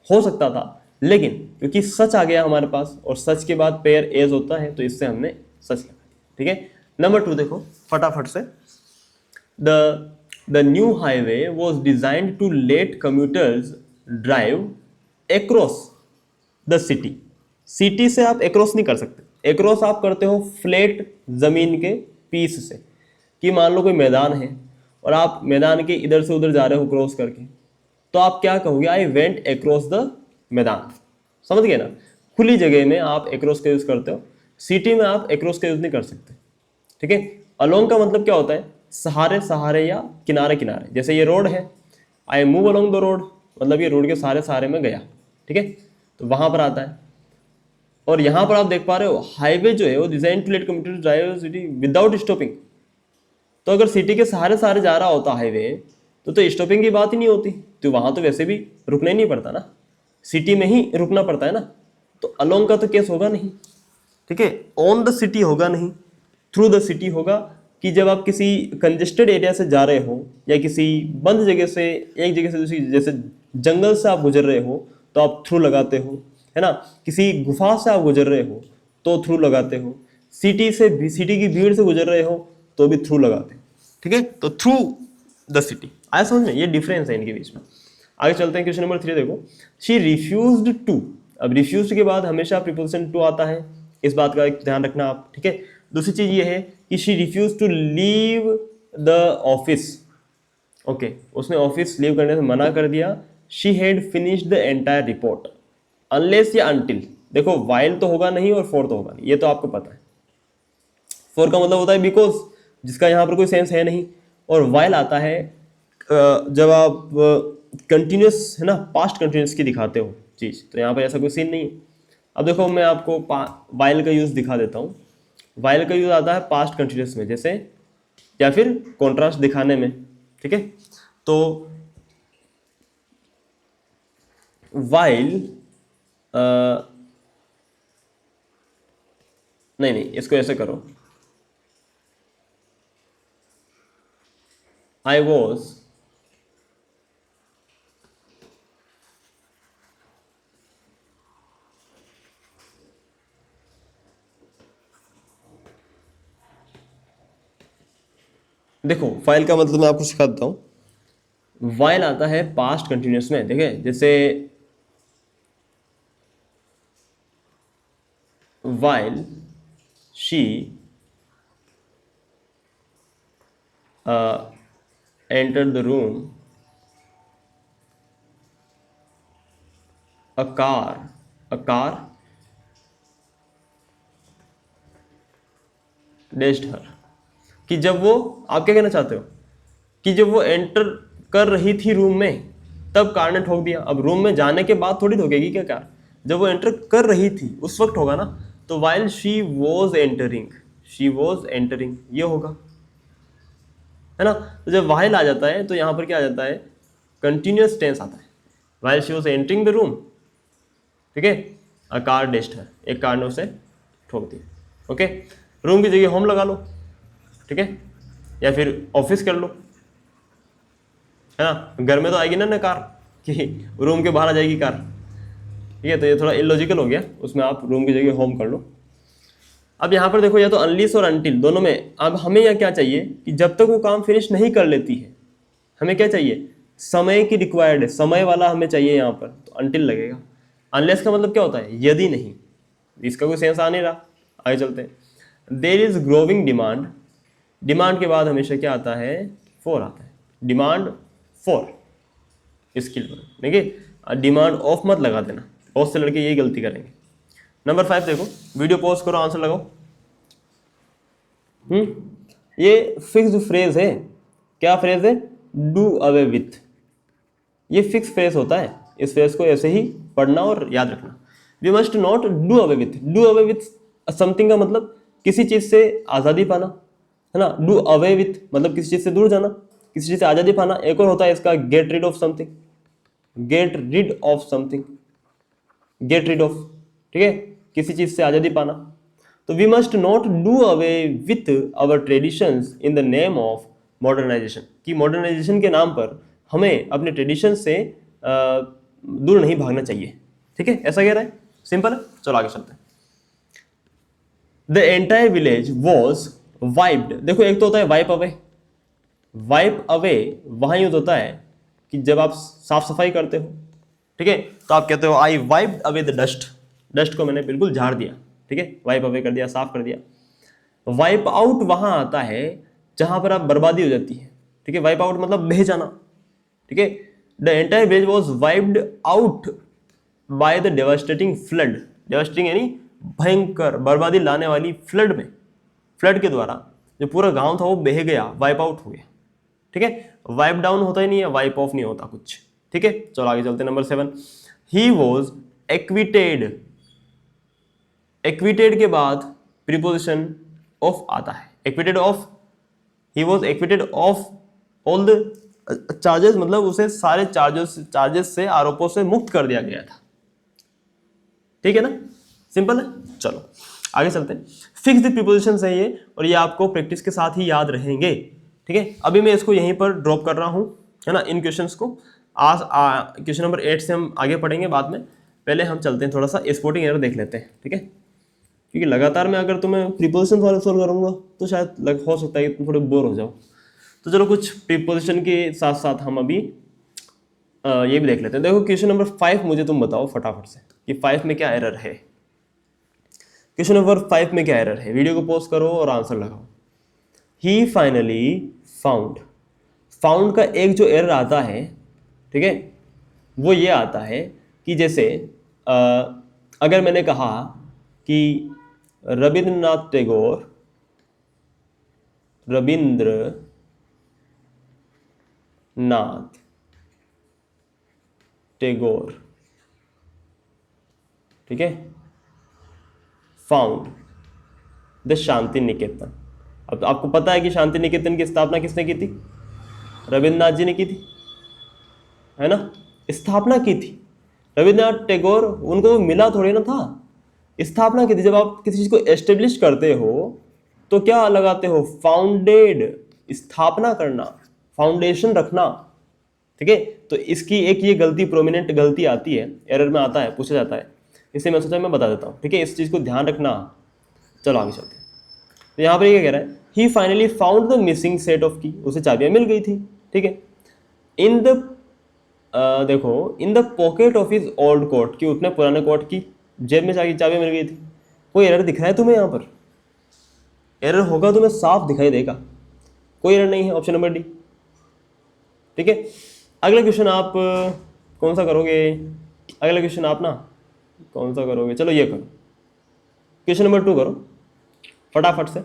A: हो सकता था, लेकिन क्योंकि सच आ गया हमारे पास और सच के बाद पेयर एज होता है, तो इससे हमने सच लगा दिया, ठीक है। नंबर 2 देखो फटाफट से। The new highway was designed to let commuters drive across the city. City से आप एक्रॉस नहीं कर सकते, एक्रॉस आप करते हो फ्लैट जमीन के पीस से। कि मान लो कोई मैदान है और आप मैदान के इधर से उधर जा रहे हो क्रॉस करके, तो आप क्या कहोगे, आई वेंट एक्रॉस द मैदान। समझ गए ना, खुली जगह में आप एक्रॉस का यूज करते हो, सिटी में आप एक्रॉस का यूज नहीं कर सकते, ठीक है। अलोंग का मतलब क्या होता है, सहारे सहारे या किनारे किनारे। जैसे ये रोड है, I move along the road, मतलब ये रोड के सहारे सहारे में गया, ठीक है, तो वहां पर आता है। और यहां पर आप देख पा रहे हो हाईवे जो है वो design to let commuters drive city without stopping. तो अगर सिटी के सहारे सहारे जा रहा होता हाईवे, तो स्टॉपिंग की बात ही नहीं होती, तो वहां तो वैसे भी रुकना ही नहीं पड़ता ना, सिटी में ही रुकना पड़ता है ना। तो अलोंग का तो केस होगा नहीं, ठीक है। ऑन द सिटी होगा नहीं, थ्रू द सिटी होगा। कि जब आप किसी कंजेस्टेड एरिया से जा रहे हो या किसी बंद जगह से, एक जगह से दूसरी, जैसे जंगल से आप गुजर रहे हो तो आप थ्रू लगाते हो, है ना। किसी गुफा से आप गुजर रहे हो तो थ्रू लगाते हो। सिटी से, सिटी की भीड़ से गुजर रहे हो तो भी थ्रू लगाते हो, ठीक है। तो थ्रू द सिटी आया समझ में, ये डिफरेंस है इनके बीच में। आगे चलते हैं, क्वेश्चन नंबर 3 देखो। She refused to. अब रिफ्यूज्ड के बाद हमेशा प्रीपोजिशन टू आता है, इस बात का ध्यान रखना आप, ठीक है। दूसरी चीज ये है कि she refuse to leave the office. Okay, उसने ऑफिस लीव करने से मना कर दिया। She had finished the entire report. Unless या अनटिल, देखो वाइल तो होगा नहीं और फॉर तो होगा नहीं, ये तो आपको पता है। फॉर का मतलब होता है बिकॉज, जिसका यहाँ पर कोई सेंस है नहीं। और वाइल आता है जब आप कंटिन्यूस, है ना, पास्ट कंटिन्यूस की दिखाते हो चीज, तो यहाँ पर ऐसा कोई सीन नहीं है। अब देखो मैं आपको वाइल का यूज दिखा देता हूँ। वाइल का यूज आता है पास्ट कंटिन्यूस में, जैसे, या फिर कॉन्ट्रास्ट दिखाने में, ठीक है। तो वाइल नहीं, इसको ऐसे करो, आई वॉज देखो फाइल का मतलब मैं आपको सिखा देता हूं। वाइल आता है पास्ट कंटिन्यूस में, देखिए जैसे while she entered the room, a car dashed her। कि जब वो, आप क्या कहना चाहते हो, कि जब वो एंटर कर रही थी रूम में तब कार ने ठोक दिया। अब रूम में जाने के बाद थोड़ी ठोकेगी क्या कार, जब वो एंटर कर रही थी उस वक्त होगा ना। तो वाइल शी वॉज एंटरिंग ये होगा, है ना। तो जब वाइल आ जाता है तो यहाँ पर क्या आ जाता है, कंटिन्यूअस टेंस आता है। While she was entering the room, ठीक है, अ कार डेस्ट है, एक कार ने उसे ठोक दिया। ओके, रूम की जगह होम लगा लो, ठीक है, या फिर ऑफिस कर लो, है ना। घर में तो आएगी ना कार कि रूम के बाहर आ जाएगी कार, ठीक है, तो ये थोड़ा इलॉजिकल हो गया, उसमें आप रूम की जगह होम कर लो। अब यहाँ पर देखो, या तो अनलिस और अनटिल दोनों में, अब हमें यह क्या चाहिए कि जब तक वो काम फिनिश नहीं कर लेती है, हमें क्या चाहिए, समय की रिक्वायर्ड है, समय वाला हमें चाहिए यहाँ पर, तो अनटिल लगेगा। अनलेस का मतलब क्या होता है, यदि नहीं, इसका कोई सेंस आ नहीं रहा, आगे चलते हैं। There is growing demand, demand के बाद हमेशा क्या आता है, फॉर आता है, डिमांड फॉर स्किल, देखिए डिमांड ऑफ मत लगा देना, बहुत से लड़के यही गलती करेंगे। नंबर 5 देखो, वीडियो पॉज करो, आंसर लगाओ। ये फिक्स्ड फ्रेज है, क्या फ्रेज है, डू अवे विथ, ये फिक्स फ्रेज होता है, इस फ्रेज को ऐसे ही पढ़ना और याद रखना। We must not do away with, do away with something का मतलब किसी चीज से आजादी पाना, है ना। डू अवे विथ मतलब किसी चीज से दूर जाना, किसी चीज से आजादी पाना। एक और होता है इसका, get rid of something, get rid of something, get rid of, ठीक है, किसी चीज से आजादी पाना। तो we must not do away with our traditions in the name of modernisation, कि मॉडर्नाइजेशन के नाम पर हमें अपने ट्रेडिशन से दूर नहीं भागना चाहिए, ठीक है, ऐसा कह रहा है, सिंपल है। चलो आगे चलते हैं। The entire village was wiped, देखो एक तो होता है वाइप अवे, वाइप अवे वहां यूज होता है कि जब आप साफ सफाई करते हो, ठीक है, तो आप कहते हो I wiped away the dust, dust को मैंने बिल्कुल झाड़ दिया, ठीक है, वाइप अवे कर दिया, साफ कर दिया। वाइप आउट वहां आता है जहां पर आप बर्बादी हो जाती है, ठीक है, वाइप आउट मतलब बह जाना, ठीक है। The entire village was wiped out by the devastating flood, devastating यानी भयंकर बर्बादी लाने वाली फ्लड में, फ्लड के द्वारा जो पूरा गांव था वो बह गया, वाइप आउट हो गया, ठीक है। वाइप डाउन होता ही नहीं है, वाइप ऑफ नहीं होता कुछ, ठीक है। चलो आगे चलते हैं। Number 7, he was acquitted, acquitted के बाद प्रीपोजिशन ऑफ आता है, acquitted of, he was acquitted of all the charges, मतलब उसे सारे चार्जेस से, आरोपों से मुक्त कर दिया गया था, ठीक है ना, सिंपल है। चलो आगे चलते हैं। फिक्स द प्रीपोजिशंस है ये, और ये आपको प्रैक्टिस के साथ ही याद रहेंगे, ठीक है। अभी मैं इसको यहीं पर ड्रॉप कर रहा हूं, है ना, इन क्वेश्चंस को। आज क्वेश्चन नंबर 8 से हम आगे पढ़ेंगे बाद में, पहले हम चलते हैं थोड़ा सा स्पोर्टिंग एरर देख लेते हैं, ठीक है, क्योंकि लगातार मैं अगर तुम्हें प्रीपोजिशन वाले सोल्व करूंगा तो शायद हो सकता है कि तुम थोड़े बोर हो जाओ। तो चलो कुछ प्रीपोजिशन के साथ साथ हम अभी ये भी देख लेते हैं। देखो क्वेश्चन नंबर 5 मुझे तुम बताओ फटाफट से कि 5 में क्या एरर है। क्वेश्चन नंबर 5 में क्या एरर है, वीडियो को पॉज करो और आंसर लगाओ। ही फाइनली फाउंड, फाउंड का एक जो एरर आता है, ठीक है, वो ये आता है कि जैसे अगर मैंने कहा कि रविंद्रनाथ टैगोर, रविंद्रनाथ टैगोर, ठीक है, फाउंड द शांति निकेतन। अब आपको पता है कि शांति निकेतन की स्थापना किसने की थी, रविंद्रनाथ जी ने की थी, है ना, स्थापना की थी। रविंद्रनाथ टैगोर, उनको मिला थोड़ी ना था, स्थापना की थी। जब आप किसी चीज को एस्टेब्लिश करते हो तो क्या लगाते हो, फाउंडेड, स्थापना करना, फाउंडेशन रखना, ठीक है। तो इसकी एक ये गलती, प्रोमिनेंट गलती आती है, एरर में आता है, पूछा जाता है, इससे मैं सोचा मैं बता देता हूँ, ठीक है, इस चीज को ध्यान रखना। चलो आगे चलते हैं। तो यहाँ पर ये कह रहा है, he finally found the missing set of key, उसे चाबियां मिल गई थी, ठीक है, इन द देखो, in the pocket of his old coat, की उतने पुराने कोट की जेब में चाबियां मिल गई थी। कोई एरर दिख रहा है तुम्हें यहाँ पर, एरर होगा तुम्हें साफ दिखाई देगा, कोई एरर नहीं है, ऑप्शन नंबर डी, ठीक है। अगला क्वेश्चन आप कौन सा करोगे, अगला क्वेश्चन आप ना कौन सा करोगे, चलो ये करो, क्वेश्चन नंबर 2 करो फटाफट से।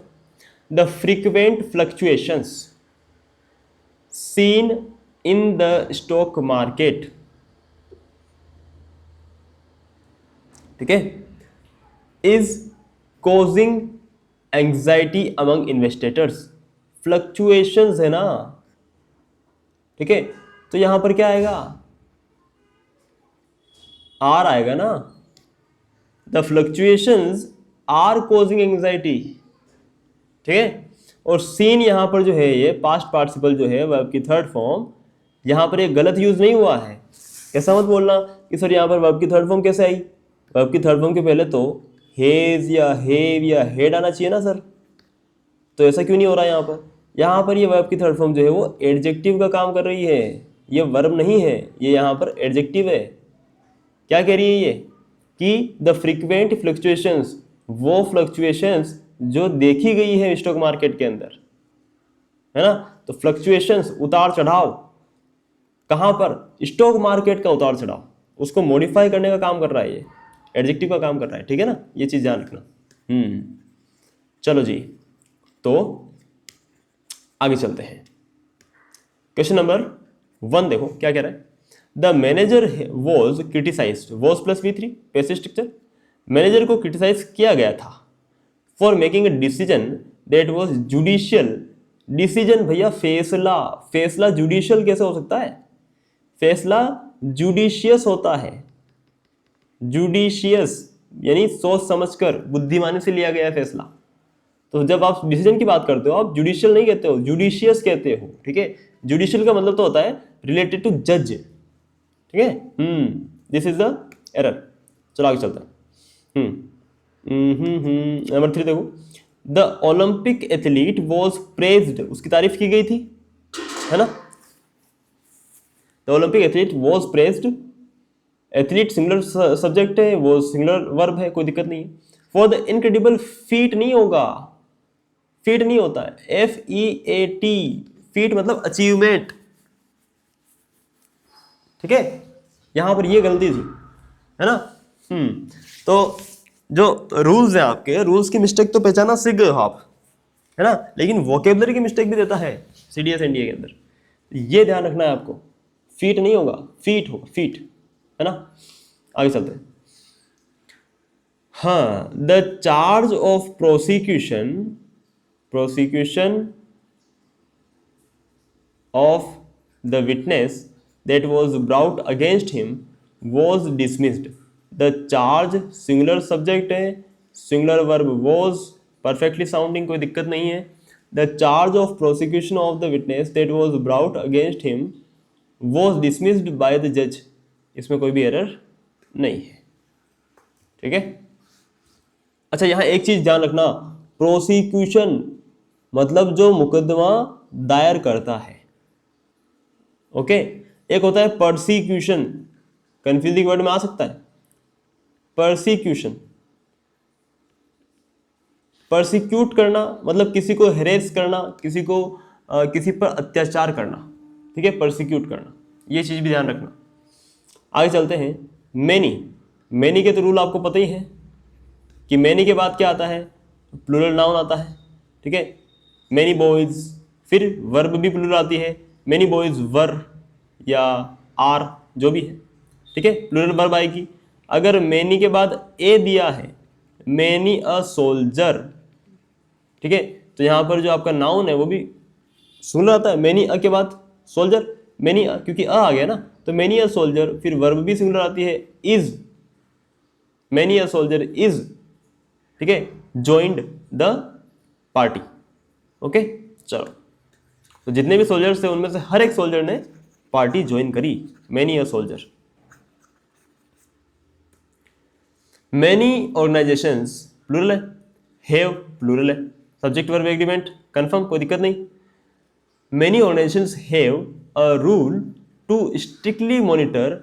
A: The frequent fluctuations seen in the stock market, ठीक है, is causing anxiety among investors. Fluctuations है ना, ठीक है, तो यहां पर क्या आएगा, आर आएगा ना, the fluctuations are causing anxiety, ठीक है। और सीन यहाँ पर जो है ये पास्ट पार्टिसिपल जो है वर्ब की थर्ड फॉर्म, यहाँ पर ये गलत यूज नहीं हुआ है। ऐसा मत बोलना कि सर यहाँ पर वर्ब की थर्ड फॉर्म कैसे आई, वर्ब की थर्ड फॉर्म के पहले तो हेज या हेव या हेड आना चाहिए ना सर, तो ऐसा क्यों नहीं हो रहा है यहाँ पर। यहाँ पर ये वर्ब की थर्ड फॉर्म जो है वो एडजेक्टिव का काम कर रही है, ये वर्ब नहीं है, ये यहाँ पर एडजेक्टिव है। क्या कह रही है ये कि द फ्रीक्वेंट फ्लक्चुएशंस, वो फ्लक्चुएशंस जो देखी गई है स्टॉक मार्केट के अंदर, है ना। तो फ्लक्चुएशंस उतार चढ़ाव, कहां पर, स्टॉक मार्केट का उतार चढ़ाव, उसको मॉडिफाई करने का काम कर रहा है, ये एडजेक्टिव का काम कर रहा है, ठीक है ना, ये चीज ध्यान रखना। चलो जी, तो आगे चलते हैं। क्वेश्चन नंबर 1 देखो क्या कह रहा है। The manager was criticised, was plus V3 passive structure, manager को क्रिटिसाइज किया गया था for making a decision that was judicial. Decision भैया फैसला, फैसला जुडिशियल कैसे हो सकता है, फैसला जुडिशियस होता है, जुडिशियस यानी सोच समझकर बुद्धिमानी से लिया गया फैसला। तो जब आप डिसीजन की बात करते हो आप जुडिशियल नहीं कहते हो, जुडिशियस कहते हो, ठीक है। जुडिशियल का मतलब तो होता है रिलेटेड टू जज, ठीक है। This is the error. चलो आगे चलते हैं। नंबर 3 देखो, the Olympic athlete was praised, उसकी तारीफ की गई थी, है ना। The Olympic athlete was praised, athlete singular subject है, वो सिंगुलर वर्ब है, कोई दिक्कत नहीं है। फॉर द इनक्रेडिबल फीट नहीं होगा, फीट नहीं होता है, FEAT, फीट मतलब अचीवमेंट, ठीक है। यहां पर ये गलती थी, है ना। तो जो रूल्स है आपके, रूल्स की मिस्टेक तो पहचाना सीख गए हो आप, है ना, लेकिन वोकेबलरी की मिस्टेक भी देता है CDS NDA के अंदर, ये ध्यान रखना है आपको। फीट नहीं होगा, फीट होगा, फीट, है ना। आगे चलते हैं। हाँ, the charge of prosecution of the witness that was brought against him was dismissed. The charge singular subject है, singular verb was, perfectly sounding, कोई दिक्कत नहीं है। The charge of prosecution of the witness that was brought against him was dismissed by the judge. इसमें कोई भी error नहीं है, ठीक है। अच्छा, यहाँ एक चीज ध्यान रखना, प्रोसिक्यूशन मतलब जो मुकदमा दायर करता है, ओके। एक होता है परसिक्यूशन, कंफ्यूजिंग वर्ड में आ सकता है। परसिक्यूशन, परसिक्यूट करना मतलब किसी को हेरेस करना, किसी को किसी पर अत्याचार करना, ठीक है, परसिक्यूट करना, ये चीज भी ध्यान रखना। आगे चलते हैं। मैनी के तो रूल आपको पता ही है कि मैनी के बाद क्या आता है, प्लूरल नाउन आता है, ठीक है। मैनी बॉयज, फिर वर्ब भी प्लूरल आती है, मैनी बॉयज वर या आर जो भी है, ठीक है, प्लूरल वर्ब आएगी। अगर मैनी के बाद ए दिया है, मैनी अ सोल्जर, ठीक है, तो यहाँ पर जो आपका नाउन है वो भी सुन आता है, मैनी अ के बाद सोल्जर, मैनी अ, क्योंकि अ आ गया ना, तो मैनी अ सोल्जर, फिर वर्ब भी सिंगुलर आती है, is, many a soldier is, ठीक है, ज्वाइंड द पार्टी, ओके। चलो, तो जितने भी सोल्जर्स थे उनमें से हर एक सोल्जर ने पार्टी ज्वाइन करी, many a soldier. Many organisations plural है, हैव प्लूरल है, सब्जेक्ट वर्ब एग्रीमेंट कंफर्म, कोई दिक्कत नहीं। Many organisations have a rule to strictly monitor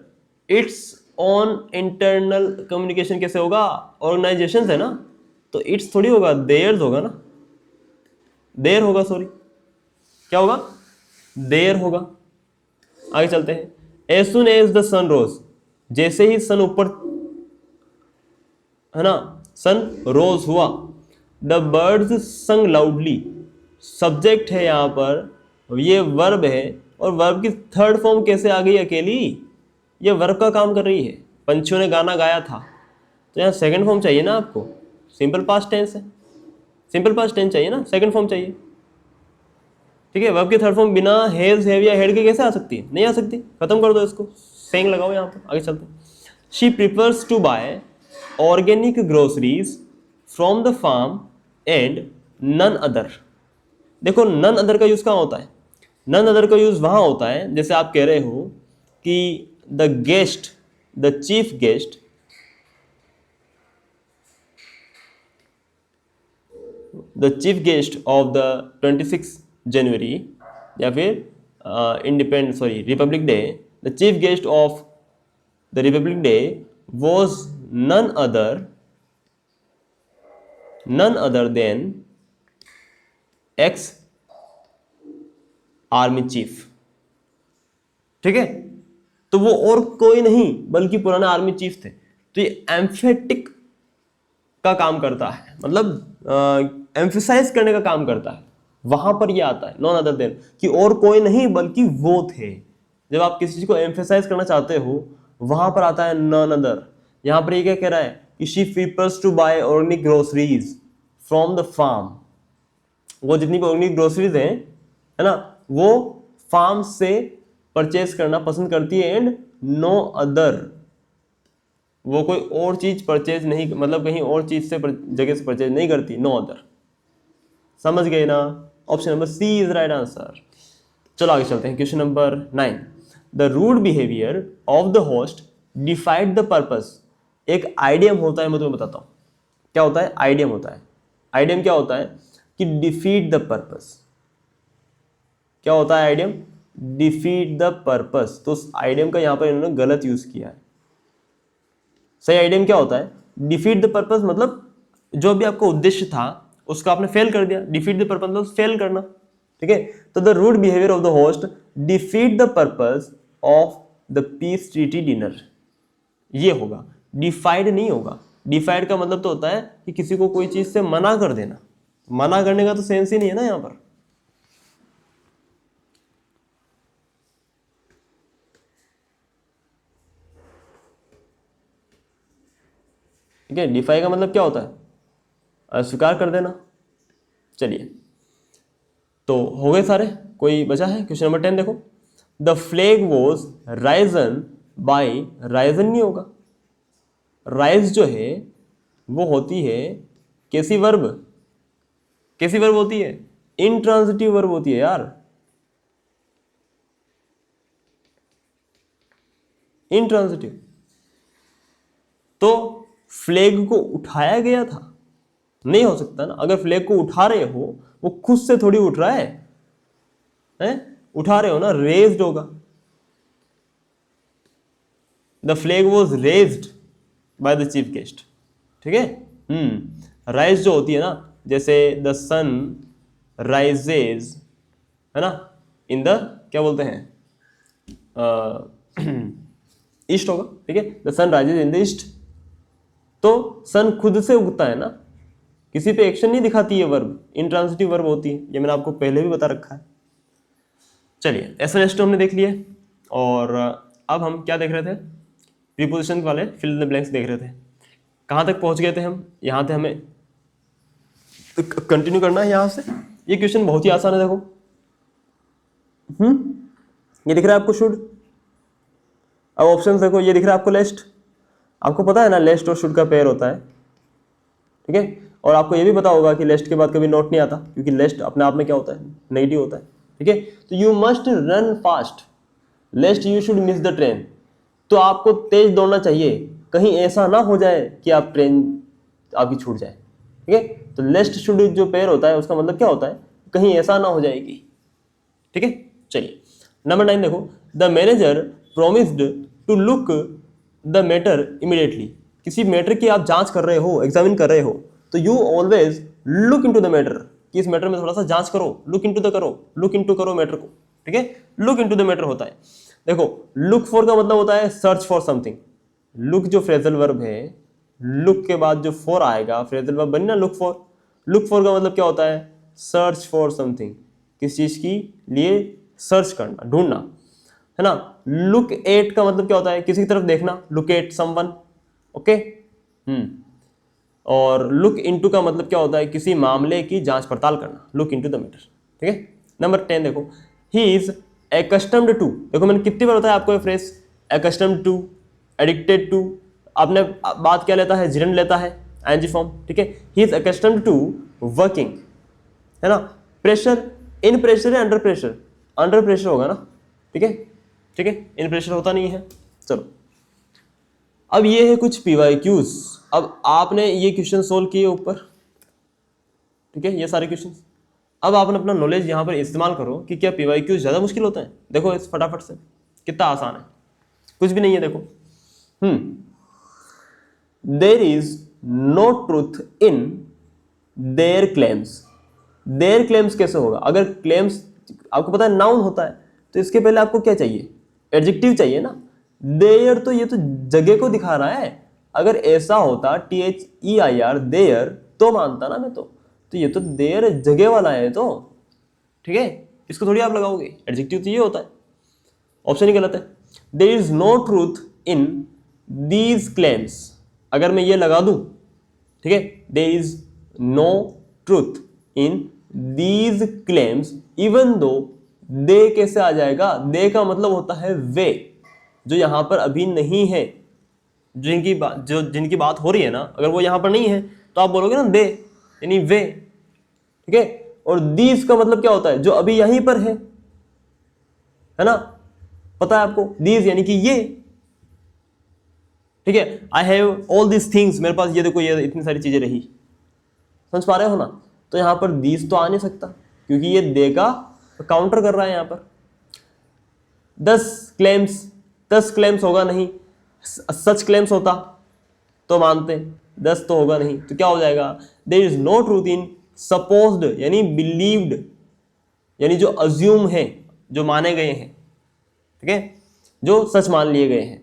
A: its own internal communication. कैसे होगा, ऑर्गेनाइजेशंस है ना, तो इट्स थोड़ी होगा, देयर्स होगा ना, देयर होगा, सॉरी, क्या होगा, देयर होगा। आगे चलते हैं। एज सुन एज द सन रोज, जैसे ही सन ऊपर, है ना, सन रोज हुआ, द बर्ड्स संग लाउडली, सब्जेक्ट है यहाँ पर, ये वर्ब है, और वर्ब की थर्ड फॉर्म कैसे आ गई अकेली, ये वर्ब का काम कर रही है। पंछियों ने गाना गाया था, तो यहाँ सेकंड फॉर्म चाहिए ना आपको, सिंपल पास्ट टेंस है, सिंपल पास्ट टेंस चाहिए ना, सेकंड फॉर्म चाहिए, ठीक है। वर्ब की थर्ड फॉर्म बिना हेज हैव या हेड के कैसे आ सकती है, नहीं आ सकती, खत्म कर दो इसको, सेंग लगाओ यहाँ पर। आगे चलते हैं। She prefers to buy organic groceries from the farm and none other. देखो नन अदर का यूज कहाँ होता है? नन अदर का यूज वहां होता है जैसे आप कह रहे हो कि the guest, the chief guest, the chief guest of the 26 जनवरी या फिर Republic day, the chief guest of the Republic day was none other than ex army chief. ठीक है, तो वो और कोई नहीं बल्कि पुराने आर्मी चीफ थे। तो ये एम्फेटिक का काम करता है, मतलब एम्फेसाइज करने का काम करता है। वहां पर ये आता है नॉन अदर देन, कि और कोई नहीं बल्कि वो थे। जब आप किसी चीज को एम्फेसाइज करना चाहते हो वहां पर आता है नॉन अदर। यहां पर ये क्या कह रहा है कि she prefers to buy organic groceries from the farm. वो जितनी भी ऑर्गेनिक ग्रोसरीज हैं, है ना, वो फार्म से परचेज करना पसंद करती है। एंड नो अदर, वो कोई और चीज परचेज नहीं, मतलब कहीं और चीज से जगह से परचेज नहीं करती। नो अदर, समझ गए ना? Option number C is right answer. चलो आगे चलते हैं। Question number 9, the rude behaviour of the host defied the purpose. एक आइडियम होता है, मैं तुम्हें बताता हूं क्या होता है। आइडियम होता है। आइडियम क्या होता है कि डिफीट द पर्पस। क्या होता है आइडियम? Defeat the purpose. तो उस आइडियम का यहां पर इन्होंने गलत यूज किया है। सही आइडियम क्या होता है? डिफीट द पर्पस, मतलब जो भी आपका उद्देश्य था उसका आपने फेल कर दिया। डिफीट द पर्पस मतलब फेल करना। ठीक है, तो the rude behaviour of the host defeat the purpose of the peace treaty dinner. ये होगा, डिफाइड नहीं होगा। डिफाइड का मतलब तो होता है कि किसी को कोई चीज से मना कर देना। मना करने का तो सेंस ही नहीं है ना यहां पर। ठीक है, डिफाई का मतलब क्या होता है? अस्वीकार कर देना। चलिए, तो हो गए सारे, कोई बचा है? क्वेश्चन नंबर 10 देखो, the flag was Ryzen bye, Ryzen नहीं होगा। राइज जो है वो होती है कैसी वर्ब? कैसी वर्ब होती है? इंट्रांजिटिव वर्ब होती है यार। इंट्रांजिटिव। तो फ्लैग को उठाया गया था, नहीं हो सकता ना। अगर फ्लैग को उठा रहे हो, वो खुद से थोड़ी उठ रहा है? उठा रहे हो ना, रेज्ड होगा। The flag was raised by the chief guest. ठीक है, राइज जो होती है ना, जैसे द सन राइजेज, है ना, इन द, क्या बोलते हैं, ईस्ट होगा। ठीक है, the sun rises in the east. तो सन खुद से उगता है ना, किसी पे एक्शन नहीं दिखाती है वर्ब, इंट्रांजिटिव वर्ब होती है। ये मैंने आपको पहले भी बता रखा है। चलिए, एस1 हमने देख लिया, और अब हम क्या देख रहे थे? प्रीपोजिशन वाले फिल इन द ब्लैंक्स देख रहे थे। कहाँ तक पहुंच गए थे हम? यहाँ थे, हमें कंटिन्यू करना है यहाँ से। ये क्वेश्चन बहुत ही आसान है, देखो। ये दिख रहा है आपको शुड। अब ऑप्शन देखो, ये दिख रहा है आपको लेस्ट। आपको पता है ना लेस्ट और शुड का पेयर होता है। ठीक है, और आपको ये भी पता होगा कि लेस्ट के बाद कभी नोट नहीं आता, क्योंकि लेस्ट अपने आप में क्या होता है? नेगेटिव होता है। ठीक है, तो you must run fast लेस्ट you should miss the train. तो आपको तेज दौड़ना चाहिए, कहीं ऐसा ना हो जाए कि आप ट्रेन आपकी छूट जाए। ठीक है, तो लेस्ट शुड जो पेयर होता है उसका मतलब क्या होता है? कहीं ऐसा ना हो जाएगी। ठीक है, चलिए नंबर 9 देखो, the manager promised to look the matter immediately. किसी मैटर की आप जांच कर रहे हो, एग्जामिन कर रहे हो, तो you always look into the matter, कि इस मैटर में थोड़ा सा जांच करो। लुक इनटू द करो, लुक इनटू करो मैटर को। ठीक है, लुक इनटू द मैटर होता है। देखो, लुक फॉर का मतलब होता है सर्च फॉर समथिंग। लुक जो फ्रेजल वर्ब है, लुक के बाद जो फॉर आएगा, फ्रेजल वर्ब बनी ना लुक फॉर। लुक फॉर का मतलब क्या होता है? सर्च फॉर समथिंग, किस चीज की लिए सर्च करना, ढूंढना, है ना। लुक एट का मतलब क्या होता है? किसी की तरफ देखना, लुक एट समवन। ओके, और लुक इनटू का मतलब क्या होता है? किसी मामले की जांच पड़ताल करना, लुक इनटू द मैटर। ठीक है, नंबर 10 देखो, ही इज एकस्टम्ड टू। देखो मैंने कितनी बार बताया आपको ये phrase, accustomed to, addicted to, आपने बात क्या लेता है, जिरन लेता है, आईएनजी फॉर्म, ठीक है। He is accustomed to working, है ना। प्रेशर, इन प्रेशर है अंडर प्रेशर, अंडर प्रेशर होगा ना, ठीक है, ठीक है, इन प्रेशर होता नहीं है। चलो अब ये है कुछ पीवाईक्यूज। अब आपने ये क्वेश्चन सोल्व किए ऊपर, ठीक है, ये सारे क्वेश्चन। अब आपने अपना नॉलेज यहाँ पर इस्तेमाल करो कि क्या पीवाईक्यूज ज़्यादा मुश्किल होता है। देखो इस फटाफट से कितना आसान है, कुछ भी नहीं है। देखो there is no truth in their claims. Their claims कैसे होगा? अगर क्लेम्स आपको पता है नाउन होता है तो इसके पहले आपको क्या चाहिए, एडजेक्टिव चाहिए ना। देयर तो ये तो जगह को दिखा रहा है। अगर ऐसा होता THEIR देयर तो मानता ना मैं, तो ये तो देयर जगह वाला है तो, ठीक है, इसको थोड़ी आप लगाओगे, एडजेक्टिव तो ये होता है। ऑप्शन ही गलत है। There is no truth in these claims, अगर मैं ये लगा दूं, ठीक है, there is no truth in these claims even though, दे कैसे आ जाएगा? दे का मतलब होता है वे, जो यहां पर अभी नहीं है, जिनकी बात हो रही है ना, अगर वो यहां पर नहीं है तो आप बोलोगे ना दे, यानी वे, ठीक है। और दीज का मतलब क्या होता है? जो अभी यहीं पर है ना, पता है आपको, दीज यानी कि ये, ठीक है। I have all this things, मेरे पास ये देखो, ये इतनी सारी चीजें रही, समझ पा रहे हो ना। तो यहां पर दीज तो आ नहीं सकता क्योंकि ये दे का काउंटर कर रहा है यहां पर। 10 क्लेम्स होगा नहीं, सच क्लेम्स होता तो मानते, 10 तो होगा नहीं, तो क्या हो जाएगा? There is no truth in supposed, यानी बिलीव्ड, यानी जो अज्यूम है, जो माने गए हैं, ठीक है, जो सच मान लिए गए हैं।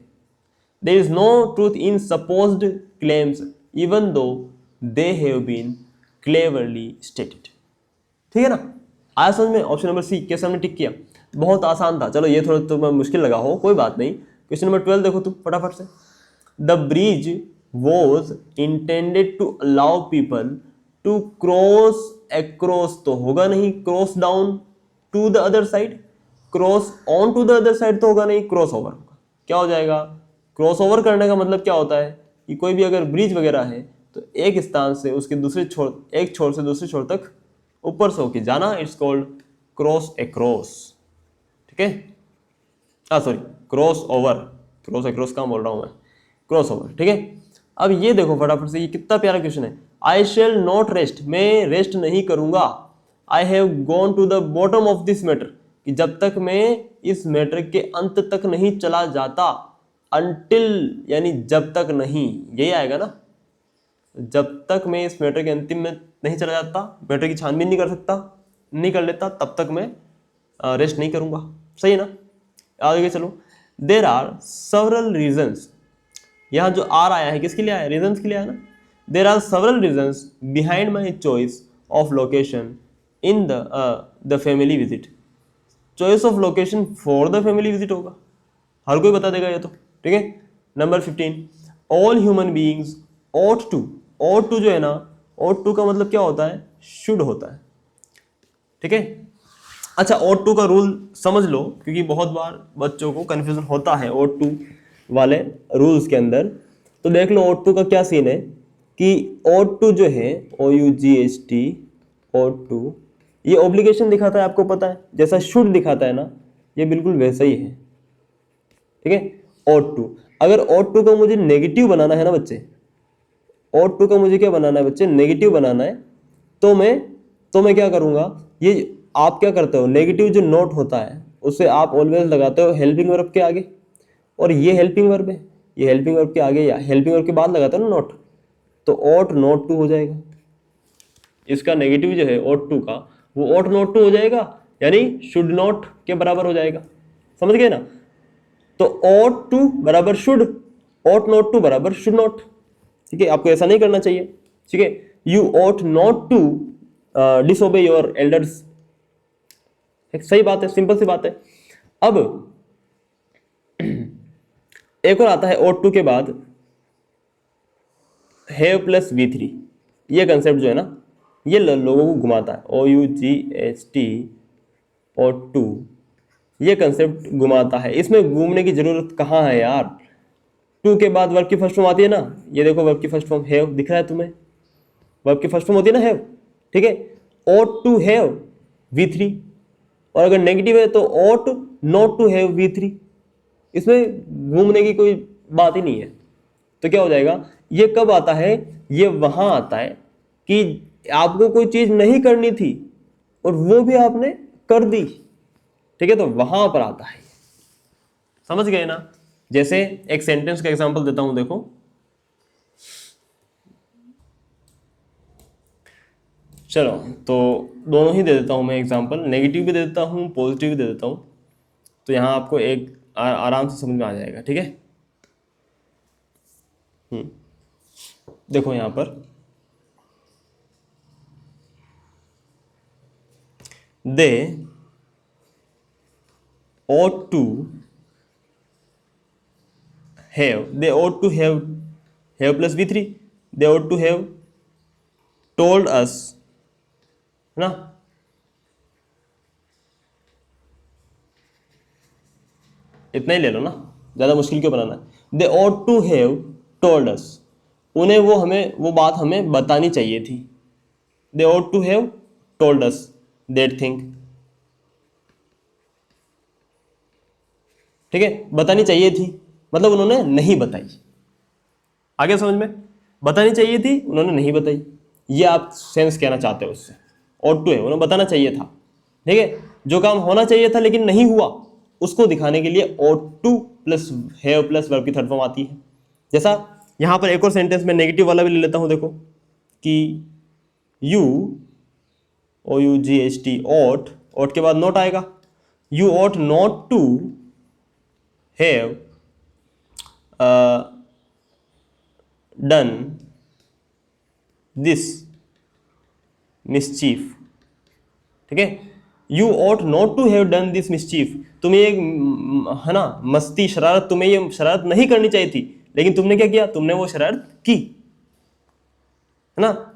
A: There is no truth in supposed claims even though they have been cleverly stated, ठीक है ना। आया समझ में? ऑप्शन नंबर सी कैसे हमने टिक किया, बहुत आसान था। चलो ये थोड़ा तो मुश्किल लगा हो, कोई बात नहीं। क्वेश्चन नंबर 12 देखो तुम फटाफट से। The bridge was intended to allow people to cross across, तो होगा नहीं, cross down to the other side, cross on to the other side तो होगा नहीं, क्रॉस ओवर होगा। क्या हो जाएगा? क्रॉस ओवर करने का मतलब क्या होता है कि कोई भी अगर ब्रिज वगैरह है तो एक स्थान से उसके दूसरे छोर, एक छोर से दूसरे छोर तक ऊपर से होके जाना, इट्स कॉल्ड क्रॉस अक्रॉस, ठीक है। Sorry, cross over, cross across कहाँ बोल रहा हूँ मैं, क्रॉस ओवर, ठीक है। अब ये देखो फटाफट से, ये कितना प्यारा क्वेश्चन है। आई शेल नॉट रेस्ट, मैं रेस्ट नहीं करूंगा। I have gone to the bottom of this matter, कि जब तक मैं इस मैटर के अंत तक नहीं चला जाता, अनटिल यानी जब तक नहीं, यही आएगा ना, जब तक मैं इस मैटर के अंतिम में नहीं चला जाता, मैटर की छानबीन नहीं कर सकता, नहीं कर लेता, तब तक मैं रेस्ट नहीं करूंगा, सही है ना। आगे चलो। देर आर सेवरल रीजन्स, यहाँ जो आर आया है किसके लिए आया? रीजन्स के लिए आया ना। There are several reasons behind my choice of location in the family visit. Choice of location for the family visit होगा, हर कोई बता देगा ये तो, ठीक है। Number 15, all human beings ought to, ought to जो है ना, ought to का मतलब क्या होता है? शुड होता है, ठीक है। अच्छा, ought to का रूल समझ लो, क्योंकि बहुत बार बच्चों को कंफ्यूजन होता है ought to वाले रूल्स के अंदर। तो देख लो ought to का क्या सीन है कि ought to जो है OUGHT, ought to, ये ऑब्लिगेशन दिखाता है, आपको पता है, जैसा शुड दिखाता है ना, ये बिल्कुल वैसा ही है, ठीक है। ought to, अगर ought to का मुझे नेगेटिव बनाना है ना बच्चे, ought to का मुझे क्या बनाना है बच्चे? नेगेटिव बनाना है, तो मैं क्या करूंगा? ये आप क्या करते हो, नेगेटिव जो नोट होता है उसे आप ऑलवेज लगाते हो हेल्पिंग वर्ब के आगे, और ये हेल्पिंग वर्ब है, ये हेल्पिंग वर्ब के आगे या हेल्पिंग वर्ब के बाद लगाते हो ना नोट, तो ought not to हो जाएगा। इसका नेगेटिव जो है ought to का, वो ought not to हो जाएगा, यानी should not के बराबर हो जाएगा, समझ गए ना। तो ought to बराबर should, ought not to बराबर should not, ठीक है। आपको ऐसा नहीं करना चाहिए, ठीक है। You ought not to disobey your elders, एक सही बात है, सिंपल सी बात है। अब एक और आता है ought to के बाद have प्लस V3, ये कंसेप्ट जो है ना, ये लोगों को घुमाता है, OUGHT ought to, ये कंसेप्ट घुमाता है। इसमें घूमने की जरूरत कहाँ है यार? टू के बाद वर्ब की फर्स्ट फॉर्म आती है ना, ये देखो वर्ब की फर्स्ट फॉर्म हैव दिख रहा है तुम्हें, वर्ब की फर्स्ट फॉर्म होती है ना हैव, ठीक है। ought टू हैव V3, और अगर नेगेटिव है तो ought not to have V3, इसमें घूमने की कोई बात ही नहीं है। तो क्या हो जाएगा, ये कब आता है, ये वहां आता है कि आपको कोई चीज नहीं करनी थी और वो भी आपने कर दी, ठीक है, तो वहां पर आता है। समझ गए ना। जैसे एक सेंटेंस का एग्जांपल देता हूं, देखो, चलो तो दोनों ही दे देता हूं मैं एग्जांपल, नेगेटिव भी दे देता हूं, पॉजिटिव भी दे देता हूं, तो यहां आपको एक आराम से समझ में आ जाएगा, ठीक है। देखो यहां पर दे ought to have plus V3, they ought to have told us, है ना, इतना ही ले लो ना, ज्यादा मुश्किल क्यों बनाना है। they ought to have told us, उन्हें वो बात हमें बतानी चाहिए थी। they ought to have told us that thing, ठीक है, बतानी चाहिए थी मतलब उन्होंने नहीं बताई। आगे समझ में, बतानी चाहिए थी उन्होंने नहीं बताई, ये आप सेंस कहना चाहते हो उससे। ought to है, उन्हें बताना चाहिए था, ठीक है, जो काम होना चाहिए था लेकिन नहीं हुआ उसको दिखाने के लिए ought to plus have plus verb की थर्ड फॉर्म आती है। जैसा यहां पर एक और सेंटेंस में नेगेटिव वाला भी ले लेता हूं, देखो कि you ought के बाद नॉट आएगा, you ought not to have done this mischief, ठीक है, you ought not to have done this mischief, तुम्हें एक है ना मस्ती शरारत, तुम्हें ये शरारत नहीं करनी चाहिए थी लेकिन तुमने क्या किया, तुमने वो शरारत की, है ना।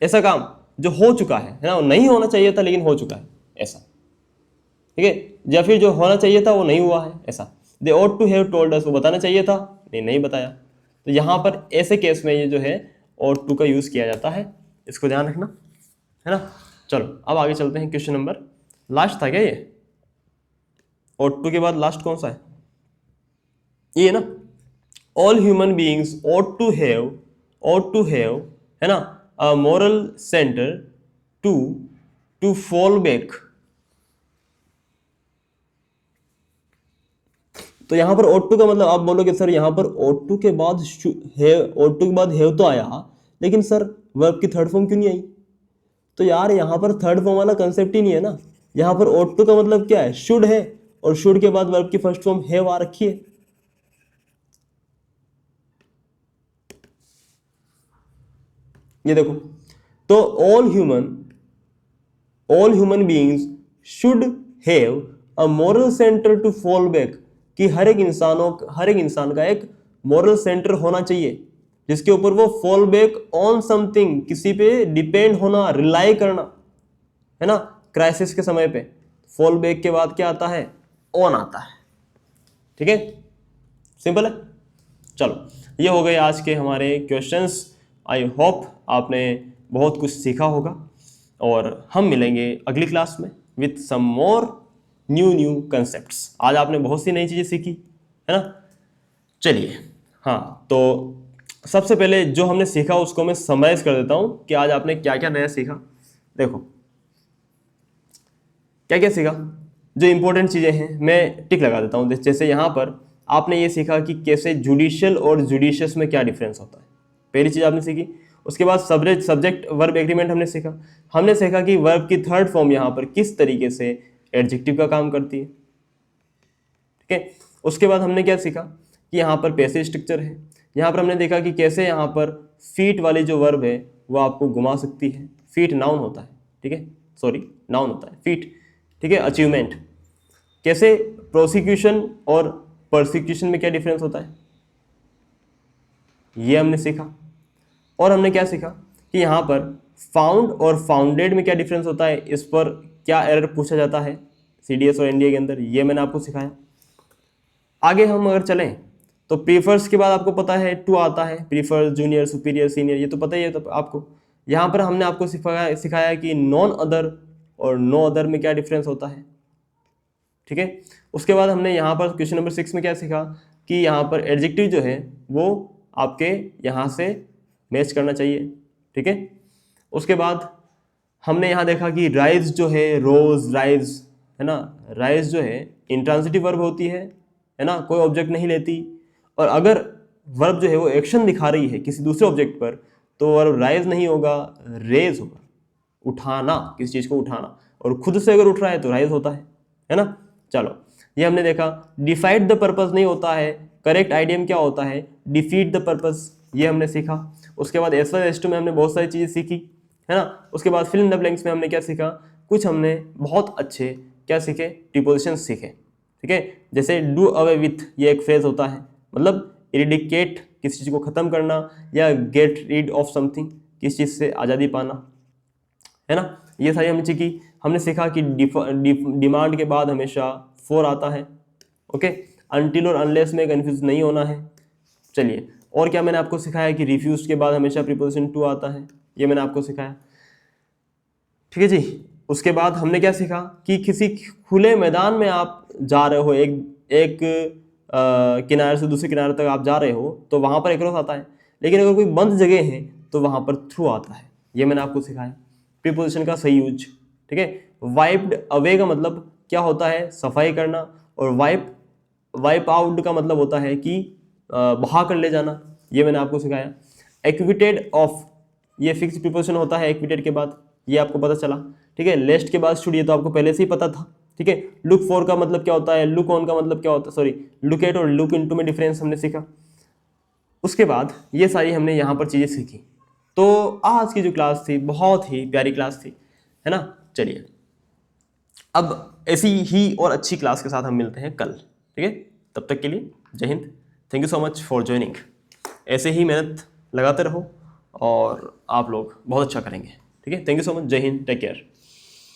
A: ऐसा काम जो हो चुका है ना, वो नहीं होना चाहिए था लेकिन हो चुका है, ऐसा, ठीक है, या फिर जो होना चाहिए था वो नहीं हुआ है, ऐसा। they ought to have told us, वो बताना चाहिए था, नहीं बताया। तो यहां पर ऐसे केस में ये जो है ought to का यूज किया जाता है, इसको ध्यान रखना, है ना। चलो अब आगे चलते हैं, क्वेश्चन नंबर लास्ट था क्या ये, ought to के बाद लास्ट कौन सा है, ये ना, all human beings ought to have, है ना, a moral center to fall back। तो यहां पर ought to का मतलब आप बोलोगे सर यहां पर ought to के बाद have तो आया, लेकिन सर वर्ब की थर्ड फॉर्म क्यों नहीं आई। तो यार यहां पर थर्ड फॉर्म वाला कंसेप्ट ही नहीं है ना, यहां पर ought to का मतलब क्या है, शुड है, और शुड के बाद वर्ब की फर्स्ट फॉर्म have आ रखी है। ये देखो, तो all human beings should have a moral centre to fall back, कि हर एक इंसान का एक मोरल सेंटर होना चाहिए जिसके ऊपर वो फॉल बैक ऑन समथिंग, किसी पे डिपेंड होना, रिलाई करना, है ना। क्राइसिस के समय पे फॉल बैक के बाद क्या आता है, ऑन आता है, ठीक है, सिंपल है। चलो ये हो गए आज के हमारे क्वेश्चंस। आई होप आपने बहुत कुछ सीखा होगा और हम मिलेंगे अगली क्लास में with some more new concepts. आज आपने बहुत सी नई चीज़ें सीखी, है ना। चलिए, हाँ, तो सबसे पहले जो हमने सीखा उसको मैं समराइज कर देता हूं कि आज आपने क्या क्या नया सीखा। देखो क्या क्या सीखा, जो इंपॉर्टेंट चीज़ें हैं मैं टिक लगा देता हूं। जैसे यहाँ पर आपने ये सीखा कि कैसे जुडिशियल और जुडिशियस में क्या डिफरेंस होता है, पहली चीज़ आपने सीखी। उसके बाद सब्जेक्ट वर्ब एग्रीमेंट हमने सीखा कि वर्ब की थर्ड फॉर्म यहाँ पर किस तरीके से एडजेक्टिव का काम करती है, ठीक है। उसके बाद हमने क्या सीखा कि यहाँ पर पैसिव स्ट्रक्चर है। यहाँ पर हमने देखा कि कैसे यहाँ पर फीट वाली जो वर्ब है वो आपको घुमा सकती है। फीट नाउन होता है, ठीक है, सॉरी नाउन होता है फीट, ठीक है। अचीवमेंट, कैसे प्रोसिक्यूशन और परसिक्यूशन में क्या डिफरेंस होता है, ये हमने सीखा। और हमने क्या सीखा कि यहाँ पर फाउंड और फाउंडेड में क्या डिफरेंस होता है, इस पर क्या एरर पूछा जाता है CDS और NDA के अंदर, ये मैंने आपको सिखाया। आगे हम अगर चलें तो प्रीफर्स के बाद आपको पता है टू आता है, प्रीफर, जूनियर, सुपीरियर, सीनियर, ये तो पता ही है तो आपको। यहाँ पर हमने आपको सिखाया कि नॉन अदर और नो अदर में क्या डिफरेंस होता है, ठीक है। उसके बाद हमने यहाँ पर क्वेश्चन नंबर 6 में क्या सीखा कि यहाँ पर एडजेक्टिव जो है वो आपके यहाँ से मैच करना चाहिए, ठीक है। उसके बाद हमने यहाँ देखा कि राइज जो है, रोज, राइज, है ना, राइज जो है इंट्रांसिटिव वर्ब होती है ना, कोई ऑब्जेक्ट नहीं लेती। और अगर वर्ब जो है वो एक्शन दिखा रही है किसी दूसरे ऑब्जेक्ट पर तो वर्ब राइज नहीं होगा, रेज होगा, उठाना, किसी चीज़ को उठाना। और खुद से अगर उठ रहा है तो राइज होता है ना। चलो ये हमने देखा। डिफाइड द पर्पस नहीं होता है, करेक्ट आइडियम क्या होता है, डिफीट द पर्पस, ये हमने सीखा। उसके बाद S1 S2 में हमने बहुत सारी चीज़ें सीखी, है ना। उसके बाद फिल इन द ब्लैंक्स में हमने क्या सीखा, कुछ हमने बहुत अच्छे क्या सीखे, प्रीपोजिशंस सीखे, ठीक है। जैसे डू अवे विथ, ये एक फ्रेज होता है, मतलब इरिडिकेट, किसी चीज़ को ख़त्म करना, या गेट रीड ऑफ समथिंग, किसी चीज़ से आज़ादी पाना, है ना। ये सारी हमने सीखी। हमने सीखा कि डिमांड के बाद हमेशा फॉर आता है, ओके। अनटिल और अनलेस में कन्फ्यूज नहीं होना है। चलिए, और क्या मैंने आपको सिखाया कि रिफ्यूज के बाद हमेशा प्रीपोजिशन टू आता है, ये मैंने आपको सिखाया, ठीक है जी। उसके बाद हमने क्या सीखा कि किसी खुले मैदान में आप जा रहे हो, एक किनारे से दूसरे किनारे तक आप जा रहे हो तो वहाँ पर एक्रॉस आता है, लेकिन अगर कोई बंद जगह है तो वहाँ पर थ्रू आता है, ये मैंने आपको सिखाया प्रीपोजिशन का सही यूज, ठीक है। वाइप्ड अवे का मतलब क्या होता है, सफाई करना। और वाइप आउट का मतलब होता है कि बहा कर ले जाना, ये मैंने आपको सिखाया। एक्विटेड ऑफ, ये फिक्स प्रीपोजिशन होता है एक्विटेड के बाद, ये आपको पता चला, ठीक है। लेस्ट के बाद शुड, ये तो आपको पहले से ही पता था, ठीक है। लुक फॉर का मतलब क्या होता है, लुक ऑन का मतलब क्या होता है, सॉरी, लुक एट और लुक इनटू में डिफरेंस हमने सीखा। उसके बाद ये सारी हमने यहाँ पर चीज़ें सीखी। तो आज की जो क्लास थी बहुत ही प्यारी क्लास थी, है ना। चलिए, अब ऐसी ही और अच्छी क्लास के साथ हम मिलते हैं कल, ठीक है। तब तक के लिए जय Hind, thank you so much for joining. ऐसे ही मेहनत लगाते रहो और आप लोग बहुत अच्छा करेंगे, ठीक है। थैंक यू सो मच, जय हिंद, टेक केयर।